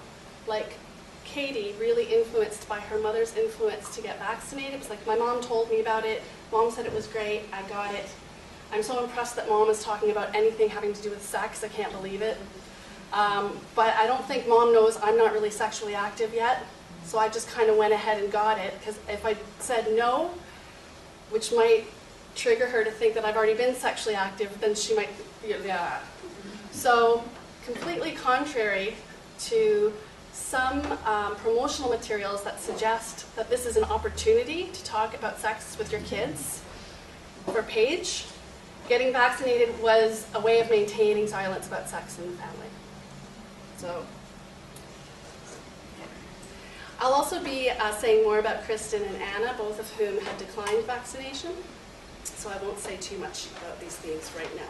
[SPEAKER 1] like Katie, really influenced by her mother's influence to get vaccinated. It was like, my mom told me about it, Mom said it was great, I got it. I'm so impressed that Mom is talking about anything having to do with sex, I can't believe it. But I don't think Mom knows I'm not really sexually active yet, so I just kind of went ahead and got it, because if I said no, which might trigger her to think that I've already been sexually active, then she might, yeah. So completely contrary to some promotional materials that suggest that this is an opportunity to talk about sex with your kids, for Paige, getting vaccinated was a way of maintaining silence about sex in the family. So, I'll also be saying more about Kristen and Anna, both of whom had declined vaccination, so I won't say too much about these themes right now.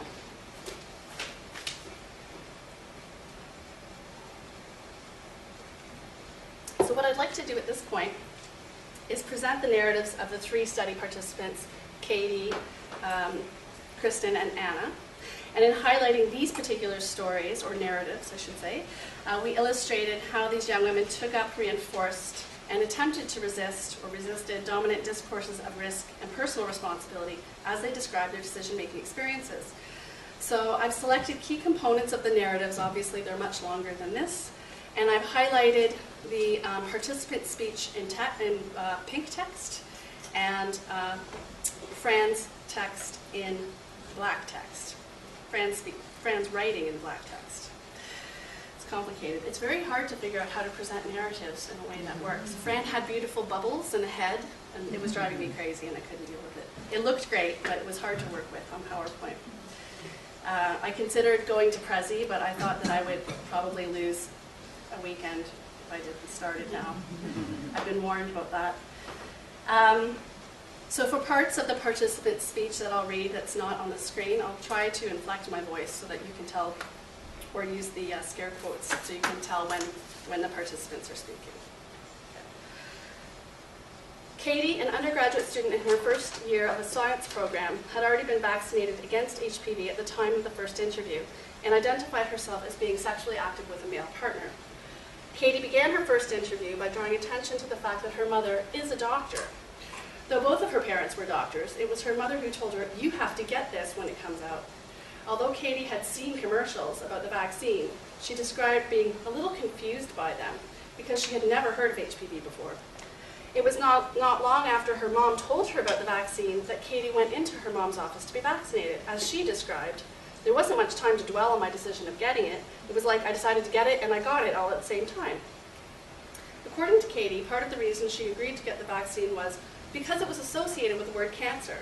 [SPEAKER 1] So what I'd like to do at this point is present the narratives of the 3 study participants, Katie, Kristen, and Anna. And in highlighting these particular stories, or narratives, I should say, we illustrated how these young women took up, reinforced, and attempted to resist or resisted dominant discourses of risk and personal responsibility as they described their decision-making experiences. So I've selected key components of the narratives. Obviously, they're much longer than this. And I've highlighted the participant speech in pink text and Fran's text in black text. Fran's writing in black text. It's complicated. It's very hard to figure out how to present narratives in a way that works. Fran had beautiful bubbles in the head, and it was driving me crazy, and I couldn't deal with it. It looked great, but it was hard to work with on PowerPoint. I considered going to Prezi, but I thought that I would probably lose a weekend if I didn't start it now. I've been warned about that. So for parts of the participant speech that I'll read that's not on the screen, I'll try to inflect my voice so that you can tell, or use the scare quotes so you can tell when the participants are speaking. Katie, an undergraduate student in her first year of a science program, had already been vaccinated against HPV at the time of the first interview and identified herself as being sexually active with a male partner. Katie began her first interview by drawing attention to the fact that her mother is a doctor. Though both of her parents were doctors, it was her mother who told her, "You have to get this when it comes out." Although Katie had seen commercials about the vaccine, she described being a little confused by them because she had never heard of HPV before. It was not long after her mom told her about the vaccine that Katie went into her mom's office to be vaccinated. As she described, there wasn't much time to dwell on my decision of getting it. It was like I decided to get it and I got it all at the same time. According to Katie, part of the reason she agreed to get the vaccine was because it was associated with the word cancer.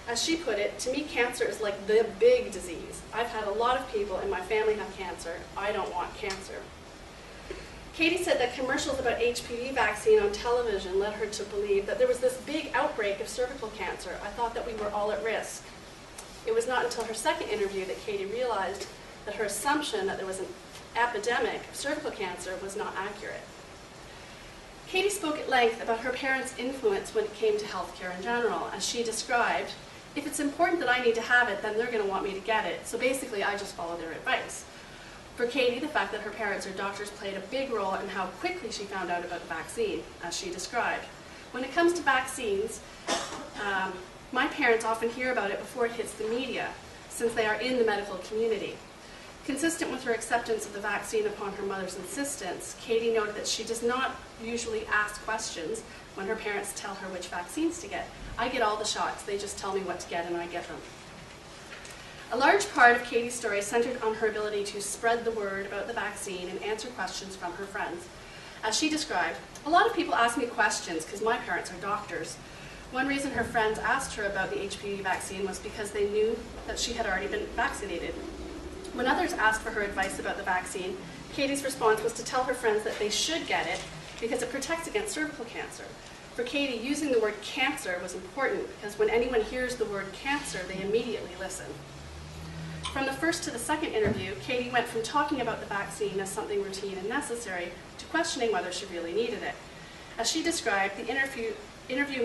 [SPEAKER 1] As she put it, "To me, cancer is like the big disease. I've had a lot of people in my family have cancer. I don't want cancer." Katie said that commercials about HPV vaccine on television led her to believe that there was this big outbreak of cervical cancer. "I thought that we were all at risk." It was not until her second interview that Katie realized that her assumption that there was an epidemic of cervical cancer was not accurate. Katie spoke at length about her parents' influence when it came to healthcare in general. As she described, "If it's important that I need to have it, then they're going to want me to get it. So basically, I just follow their advice." For Katie, the fact that her parents are doctors played a big role in how quickly she found out about the vaccine, as she described. "When it comes to vaccines, my parents often hear about it before it hits the media, since they are in the medical community." Consistent with her acceptance of the vaccine upon her mother's insistence, Katie noted that she does not usually ask questions when her parents tell her which vaccines to get. "I get all the shots. They just tell me what to get and I get them." A large part of Katie's story centered on her ability to spread the word about the vaccine and answer questions from her friends. As she described, "A lot of people ask me questions because my parents are doctors." One reason her friends asked her about the HPV vaccine was because they knew that she had already been vaccinated. When others asked for her advice about the vaccine, Katie's response was to tell her friends that they should get it because it protects against cervical cancer. For Katie, using the word cancer was important because when anyone hears the word cancer, they immediately listen. From the first to the second interview, Katie went from talking about the vaccine as something routine and necessary to questioning whether she really needed it. As she described, the interview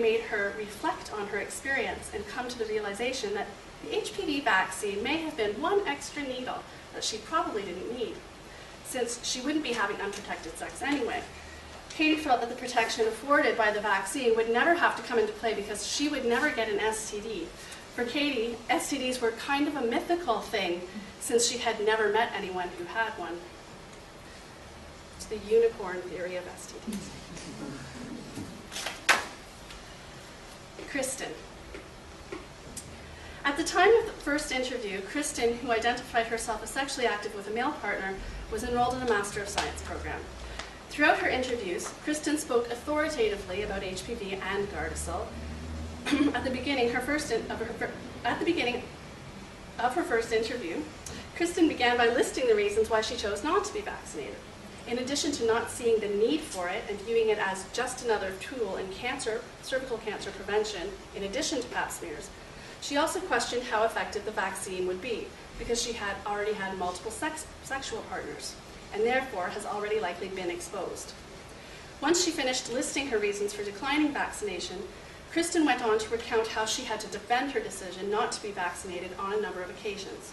[SPEAKER 1] made her reflect on her experience and come to the realization that the HPV vaccine may have been one extra needle that she probably didn't need, since she wouldn't be having unprotected sex anyway. Katie felt that the protection afforded by the vaccine would never have to come into play because she would never get an STD. For Katie, STDs were kind of a mythical thing since she had never met anyone who had one. It's the unicorn theory of STDs. Kristen. At the time of the first interview, Kristen, who identified herself as sexually active with a male partner, was enrolled in a Master of Science program. Throughout her interviews, Kristen spoke authoritatively about HPV and Gardasil. At the beginning of her first interview, Kristen began by listing the reasons why she chose not to be vaccinated. In addition to not seeing the need for it and viewing it as just another tool in cervical cancer prevention, in addition to pap smears, she also questioned how effective the vaccine would be because she had already had multiple sexual partners and therefore has already likely been exposed. Once she finished listing her reasons for declining vaccination, Kristen went on to recount how she had to defend her decision not to be vaccinated on a number of occasions.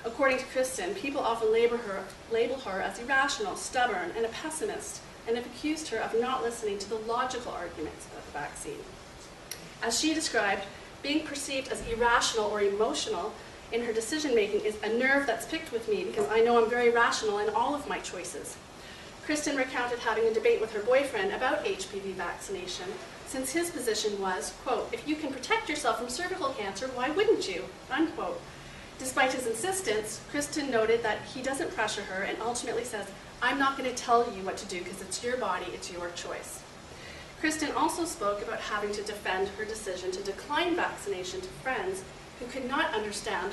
[SPEAKER 1] According to Kristen, people often label her as irrational, stubborn, and a pessimist, and have accused her of not listening to the logical arguments about the vaccine. As she described, being perceived as irrational or emotional in her decision-making is a nerve that's picked with me because I know I'm very rational in all of my choices. Kristen recounted having a debate with her boyfriend about HPV vaccination, since his position was, quote, "If you can protect yourself from cervical cancer, why wouldn't you?" unquote. Despite his insistence, Kristen noted that he doesn't pressure her and ultimately says, "I'm not going to tell you what to do because it's your body, it's your choice." Kristen also spoke about having to defend her decision to decline vaccination to friends who could not understand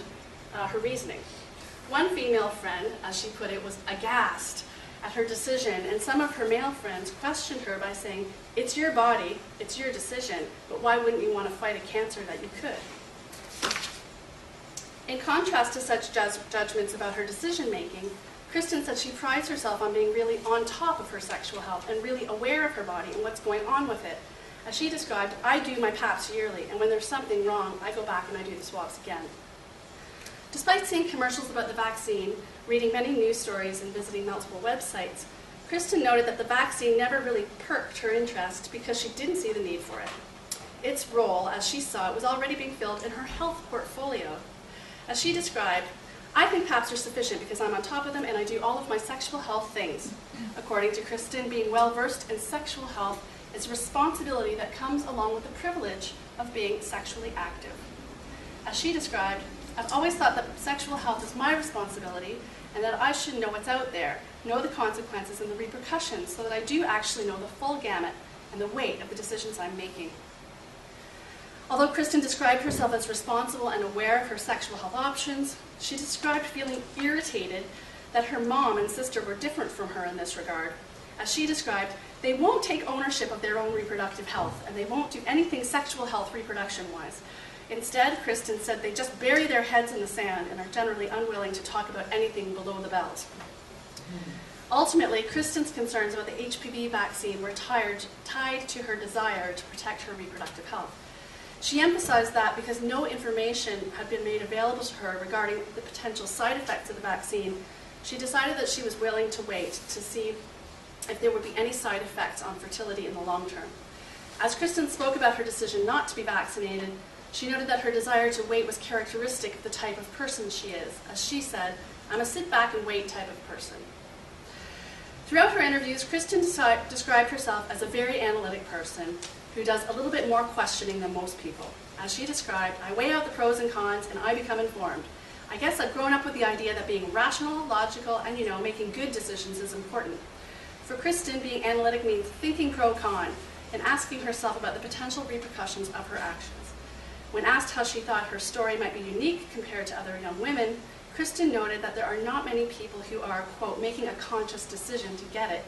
[SPEAKER 1] her reasoning. One female friend, as she put it, was aghast at her decision, and some of her male friends questioned her by saying, "It's your body, it's your decision, but why wouldn't you want to fight a cancer that you could?" In contrast to such judgments about her decision-making, Kristen said she prides herself on being really on top of her sexual health and really aware of her body and what's going on with it. As she described, "I do my PAPs yearly, and when there's something wrong, I go back and I do the swabs again." Despite seeing commercials about the vaccine, reading many news stories, and visiting multiple websites, Kristen noted that the vaccine never really perked her interest because she didn't see the need for it. Its role, as she saw it, was already being filled in her health portfolio. As she described, "I think PAPs are sufficient because I'm on top of them and I do all of my sexual health things." According to Kristen, being well-versed in sexual health is a responsibility that comes along with the privilege of being sexually active. As she described, "I've always thought that sexual health is my responsibility and that I should know what's out there, know the consequences and the repercussions so that I do actually know the full gamut and the weight of the decisions I'm making." Although Kristen described herself as responsible and aware of her sexual health options, she described feeling irritated that her mom and sister were different from her in this regard. As she described, "They won't take ownership of their own reproductive health, and they won't do anything sexual health reproduction-wise. Instead," Kristen said, "they just bury their heads in the sand and are generally unwilling to talk about anything below the belt." Ultimately, Kristen's concerns about the HPV vaccine were tied to her desire to protect her reproductive health. She emphasized that because no information had been made available to her regarding the potential side effects of the vaccine, she decided that she was willing to wait to see if there would be any side effects on fertility in the long term. As Kristen spoke about her decision not to be vaccinated, she noted that her desire to wait was characteristic of the type of person she is. As she said, "I'm a sit-back-and-wait type of person." Throughout her interviews, Kristen described herself as a very analytic person who does a little bit more questioning than most people. As she described, "I weigh out the pros and cons and I become informed. I guess I've grown up with the idea that being rational, logical, and making good decisions is important." For Kristen, being analytic means thinking pro-con and asking herself about the potential repercussions of her actions. When asked how she thought her story might be unique compared to other young women, Kristen noted that there are not many people who are, quote, "making a conscious decision to get it."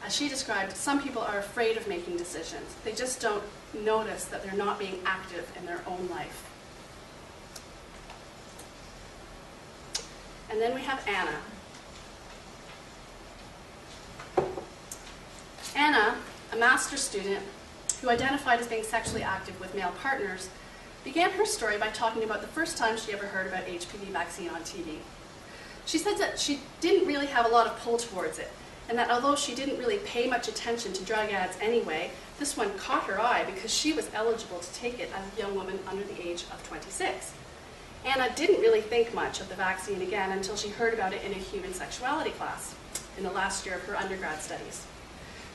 [SPEAKER 1] As she described, some people are afraid of making decisions. They just don't notice that they're not being active in their own life. And then we have Anna. Anna, a master's student who identified as being sexually active with male partners, began her story by talking about the first time she ever heard about HPV vaccine on TV. She said that she didn't really have a lot of pull towards it, and that although she didn't really pay much attention to drug ads anyway, this one caught her eye because she was eligible to take it as a young woman under the age of 26. Anna didn't really think much of the vaccine again until she heard about it in a human sexuality class in the last year of her undergrad studies.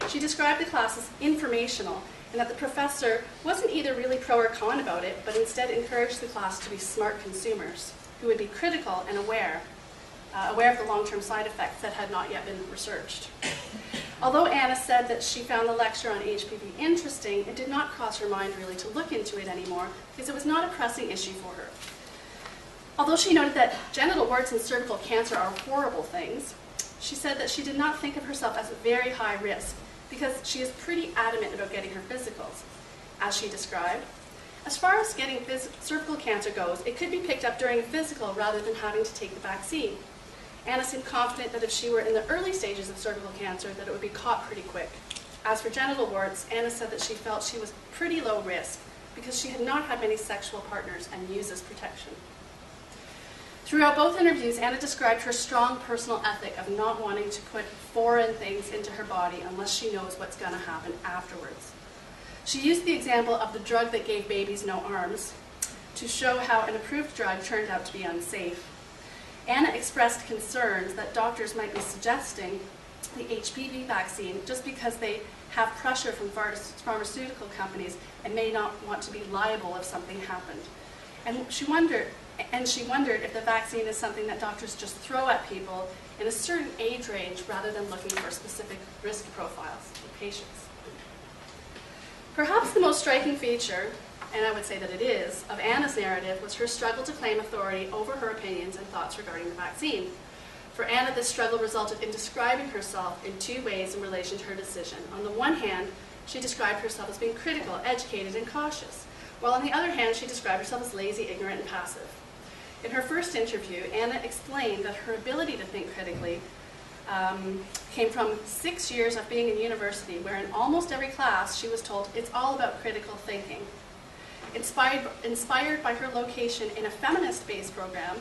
[SPEAKER 1] She described the class as informational, and that the professor wasn't either really pro or con about it, but instead encouraged the class to be smart consumers who would be critical and aware of the long-term side effects that had not yet been researched. Although Anna said that she found the lecture on HPV interesting, it did not cross her mind really to look into it anymore because it was not a pressing issue for her. Although she noted that genital warts and cervical cancer are horrible things, she said that she did not think of herself as very high risk because she is pretty adamant about getting her physicals. As she described, as far as getting cervical cancer goes, it could be picked up during a physical rather than having to take the vaccine. Anna seemed confident that if she were in the early stages of cervical cancer, that it would be caught pretty quick. As for genital warts, Anna said that she felt she was pretty low risk because she had not had many sexual partners and uses protection. Throughout both interviews, Anna described her strong personal ethic of not wanting to put foreign things into her body unless she knows what's going to happen afterwards. She used the example of the drug that gave babies no arms to show how an approved drug turned out to be unsafe. Ana expressed concerns that doctors might be suggesting the HPV vaccine just because they have pressure from pharmaceutical companies and may not want to be liable if something happened. And she wondered if the vaccine is something that doctors just throw at people in a certain age range rather than looking for specific risk profiles of patients. Perhaps the most striking feature, and I would say that it is, of Ana's narrative was her struggle to claim authority over her opinions and thoughts regarding the vaccine. For Ana, this struggle resulted in describing herself in two ways in relation to her decision. On the one hand, she described herself as being critical, educated, and cautious, while on the other hand, she described herself as lazy, ignorant, and passive. In her first interview, Ana explained that her ability to think critically came from 6 years of being in university, where in almost every class she was told it's all about critical thinking. Inspired by her location in a feminist-based program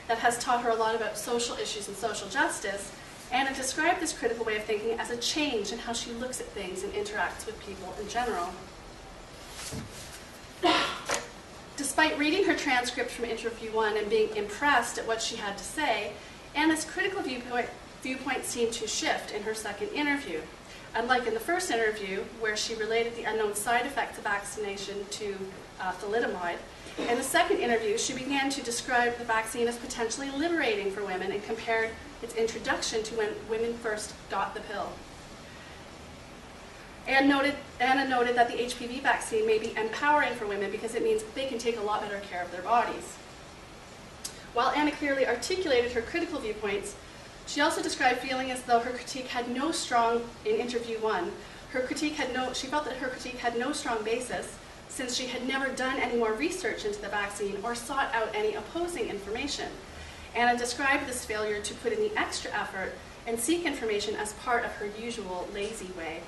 [SPEAKER 1] that has taught her a lot about social issues and social justice, Ana described this critical way of thinking as a change in how she looks at things and interacts with people in general. Despite reading her transcript from interview 1 and being impressed at what she had to say, Ana's critical viewpoint seemed to shift in her second interview. Unlike in the first interview, where she related the unknown side effects of vaccination to thalidomide, in the second interview, she began to describe the vaccine as potentially liberating for women and compared its introduction to when women first got the pill. Ana noted that the HPV vaccine may be empowering for women because it means they can take a lot better care of their bodies. While Ana clearly articulated her critical viewpoints, she also described feeling as though her critique had no strong, in interview 1, she felt that her critique had no strong basis since she had never done any more research into the vaccine or sought out any opposing information. Ana described this failure to put in the extra effort and seek information as part of her usual lazy way.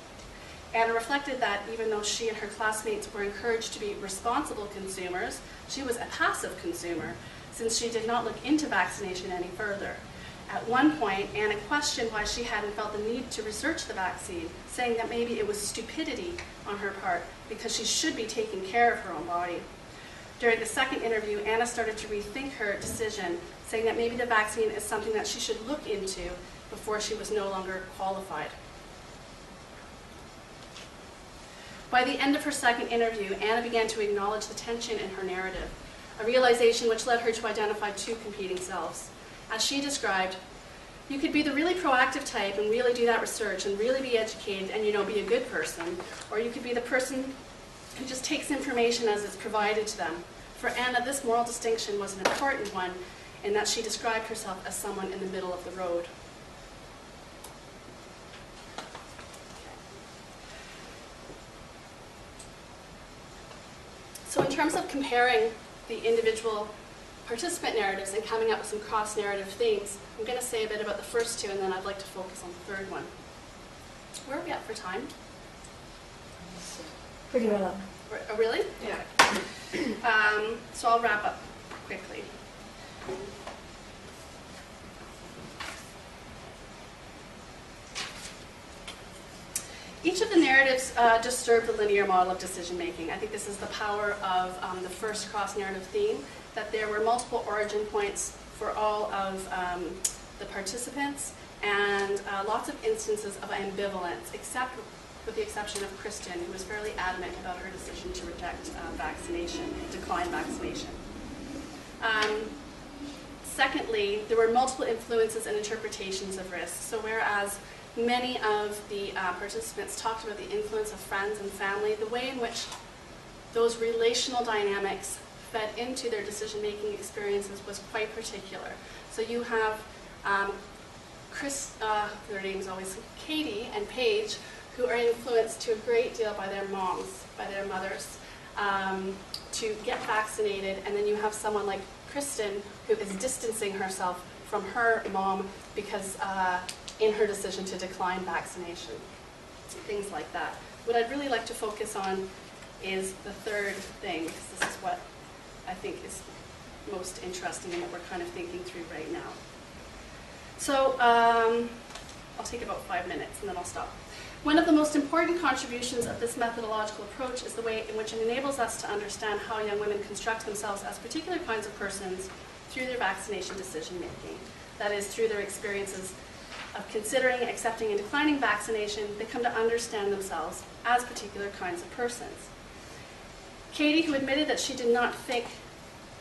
[SPEAKER 1] Ana reflected that even though she and her classmates were encouraged to be responsible consumers, she was a passive consumer since she did not look into vaccination any further. At one point, Ana questioned why she hadn't felt the need to research the vaccine, saying that maybe it was stupidity on her part because she should be taking care of her own body. During the second interview, Ana started to rethink her decision, saying that maybe the vaccine is something that she should look into before she was no longer qualified. By the end of her second interview, Ana began to acknowledge the tension in her narrative, a realization which led her to identify two competing selves. As she described, you could be the really proactive type and really do that research and really be educated and, be a good person, or you could be the person who just takes information as it's provided to them. For Ana, this moral distinction was an important one in that she described herself as someone in the middle of the road. So in terms of comparing the individual participant narratives and coming up with some cross-narrative themes, I'm going to say a bit about the first two, and then I'd like to focus on the third one. Where are we at for time?
[SPEAKER 2] Pretty well up.
[SPEAKER 1] Oh, really?
[SPEAKER 2] Yeah.
[SPEAKER 1] Okay. So I'll wrap up quickly. Each of the narratives disturbed the linear model of decision-making. I think this is the power of the first cross-narrative theme, that there were multiple origin points for all of the participants and lots of instances of ambivalence, except with the exception of Kristen, who was fairly adamant about her decision to reject vaccination, decline vaccination. Secondly, there were multiple influences and interpretations of risk. So whereas many of the participants talked about the influence of friends and family, the way in which those relational dynamics fed into their decision-making experiences was quite particular. So you have their names always Katie and Paige, who are influenced to a great deal by their moms, by their mothers, to get vaccinated, and then you have someone like Kristen, who is distancing herself from her mom because in her decision to decline vaccination, things like that. What I'd really like to focus on is the third thing, because this is what I think is most interesting and what we're kind of thinking through right now. So I'll take about 5 minutes and then I'll stop. One of the most important contributions of this methodological approach is the way in which it enables us to understand how young women construct themselves as particular kinds of persons through their vaccination decision-making. That is, through their experiences of considering, accepting, and declining vaccination, they come to understand themselves as particular kinds of persons. Katie, who admitted that she did not think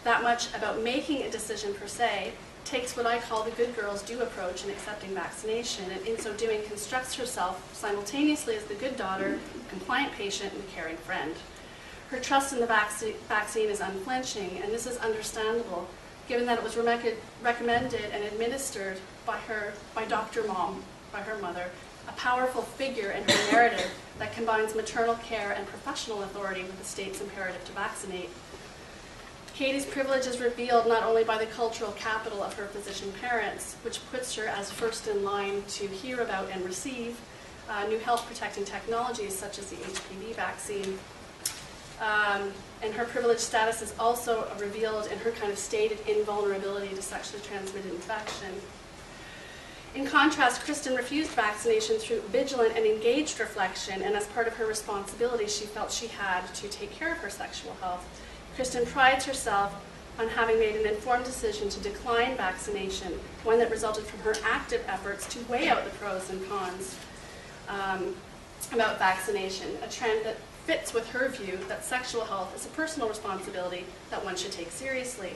[SPEAKER 1] that much about making a decision per se, takes what I call the good girls do approach in accepting vaccination, and in so doing constructs herself simultaneously as the good daughter, compliant patient, and caring friend. Her trust in the vaccine is unflinching, and this is understandable, given that it was recommended and administered by Dr. Mom, by her mother, a powerful figure in her narrative that combines maternal care and professional authority with the state's imperative to vaccinate. Katie's privilege is revealed not only by the cultural capital of her physician parents, which puts her as first in line to hear about and receive new health-protecting technologies such as the HPV vaccine, and her privileged status is also revealed in her kind of stated invulnerability to sexually transmitted infection. In contrast, Kristen refused vaccination through vigilant and engaged reflection, and as part of her responsibility, she felt she had to take care of her sexual health. Kristen prides herself on having made an informed decision to decline vaccination, one that resulted from her active efforts to weigh out the pros and cons about vaccination, a trend that fits with her view that sexual health is a personal responsibility that one should take seriously.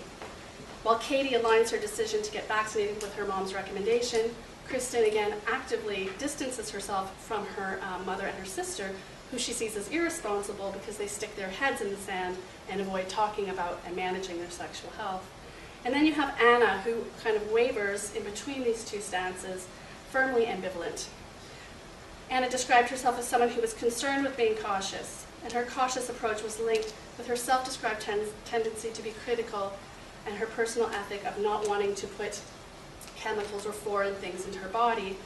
[SPEAKER 1] While Katie aligns her decision to get vaccinated with her mom's recommendation, Kristen again actively distances herself from her mother and her sister, who she sees as irresponsible because they stick their heads in the sand and avoid talking about and managing their sexual health. And then you have Anna, who kind of wavers in between these two stances, firmly ambivalent. Anna described herself as someone who was concerned with being cautious, and her cautious approach was linked with her self-described tendency to be critical and her personal ethic of not wanting to put chemicals or foreign things into her body.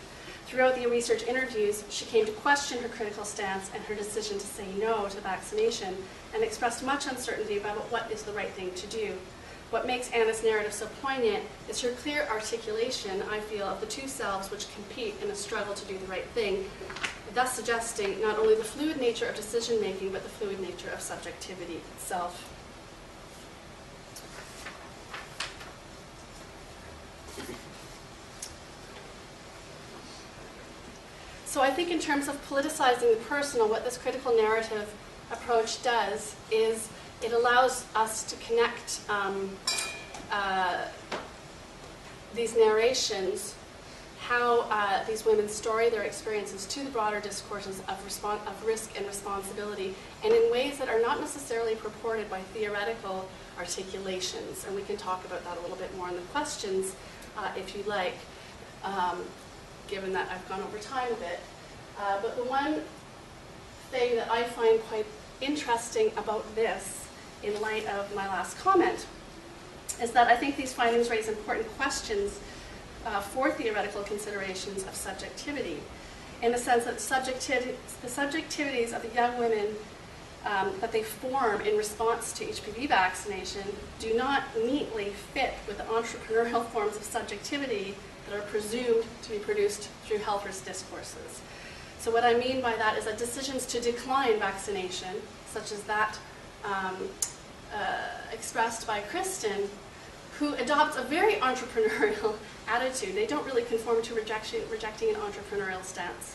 [SPEAKER 1] Throughout the research interviews, she came to question her critical stance and her decision to say no to vaccination, and expressed much uncertainty about what is the right thing to do. What makes Anna's narrative so poignant is her clear articulation, I feel, of the two selves which compete in a struggle to do the right thing, thus suggesting not only the fluid nature of decision-making, but the fluid nature of subjectivity itself. So I think in terms of politicizing the personal, what this critical narrative approach does is it allows us to connect these narrations, how these women story their experiences to the broader discourses of risk and responsibility, and in ways that are not necessarily purported by theoretical articulations. And we can talk about that a little bit more in the questions if you like. Given that I've gone over time a bit. But the one thing that I find quite interesting about this, in light of my last comment, is that I think these findings raise important questions for theoretical considerations of subjectivity, in the sense that the subjectivities of the young women that they form in response to HPV vaccination do not neatly fit with the entrepreneurial forms of subjectivity that are presumed to be produced through health risk discourses. So what I mean by that is that decisions to decline vaccination, such as that expressed by Kristen, who adopts a very entrepreneurial attitude. They don't really conform to rejecting an entrepreneurial stance.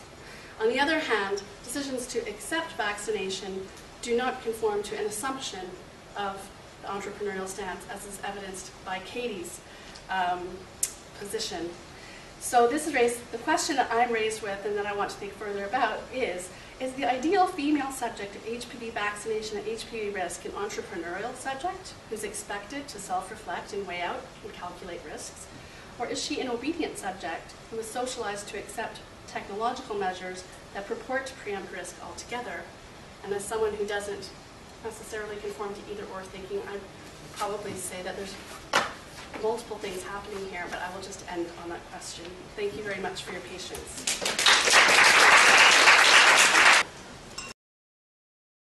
[SPEAKER 1] On the other hand, decisions to accept vaccination do not conform to an assumption of the entrepreneurial stance, as is evidenced by Katie's position. So this is the question that I'm raised with and that I want to think further about is the ideal female subject of HPV vaccination and HPV risk an entrepreneurial subject who's expected to self-reflect and weigh out and calculate risks? Or is she an obedient subject who is socialized to accept technological measures that purport to preempt risk altogether? And as someone who doesn't necessarily conform to either or thinking, I'd probably say that there's multiple things happening here, but I will just end on that question. Thank you very much for your patience.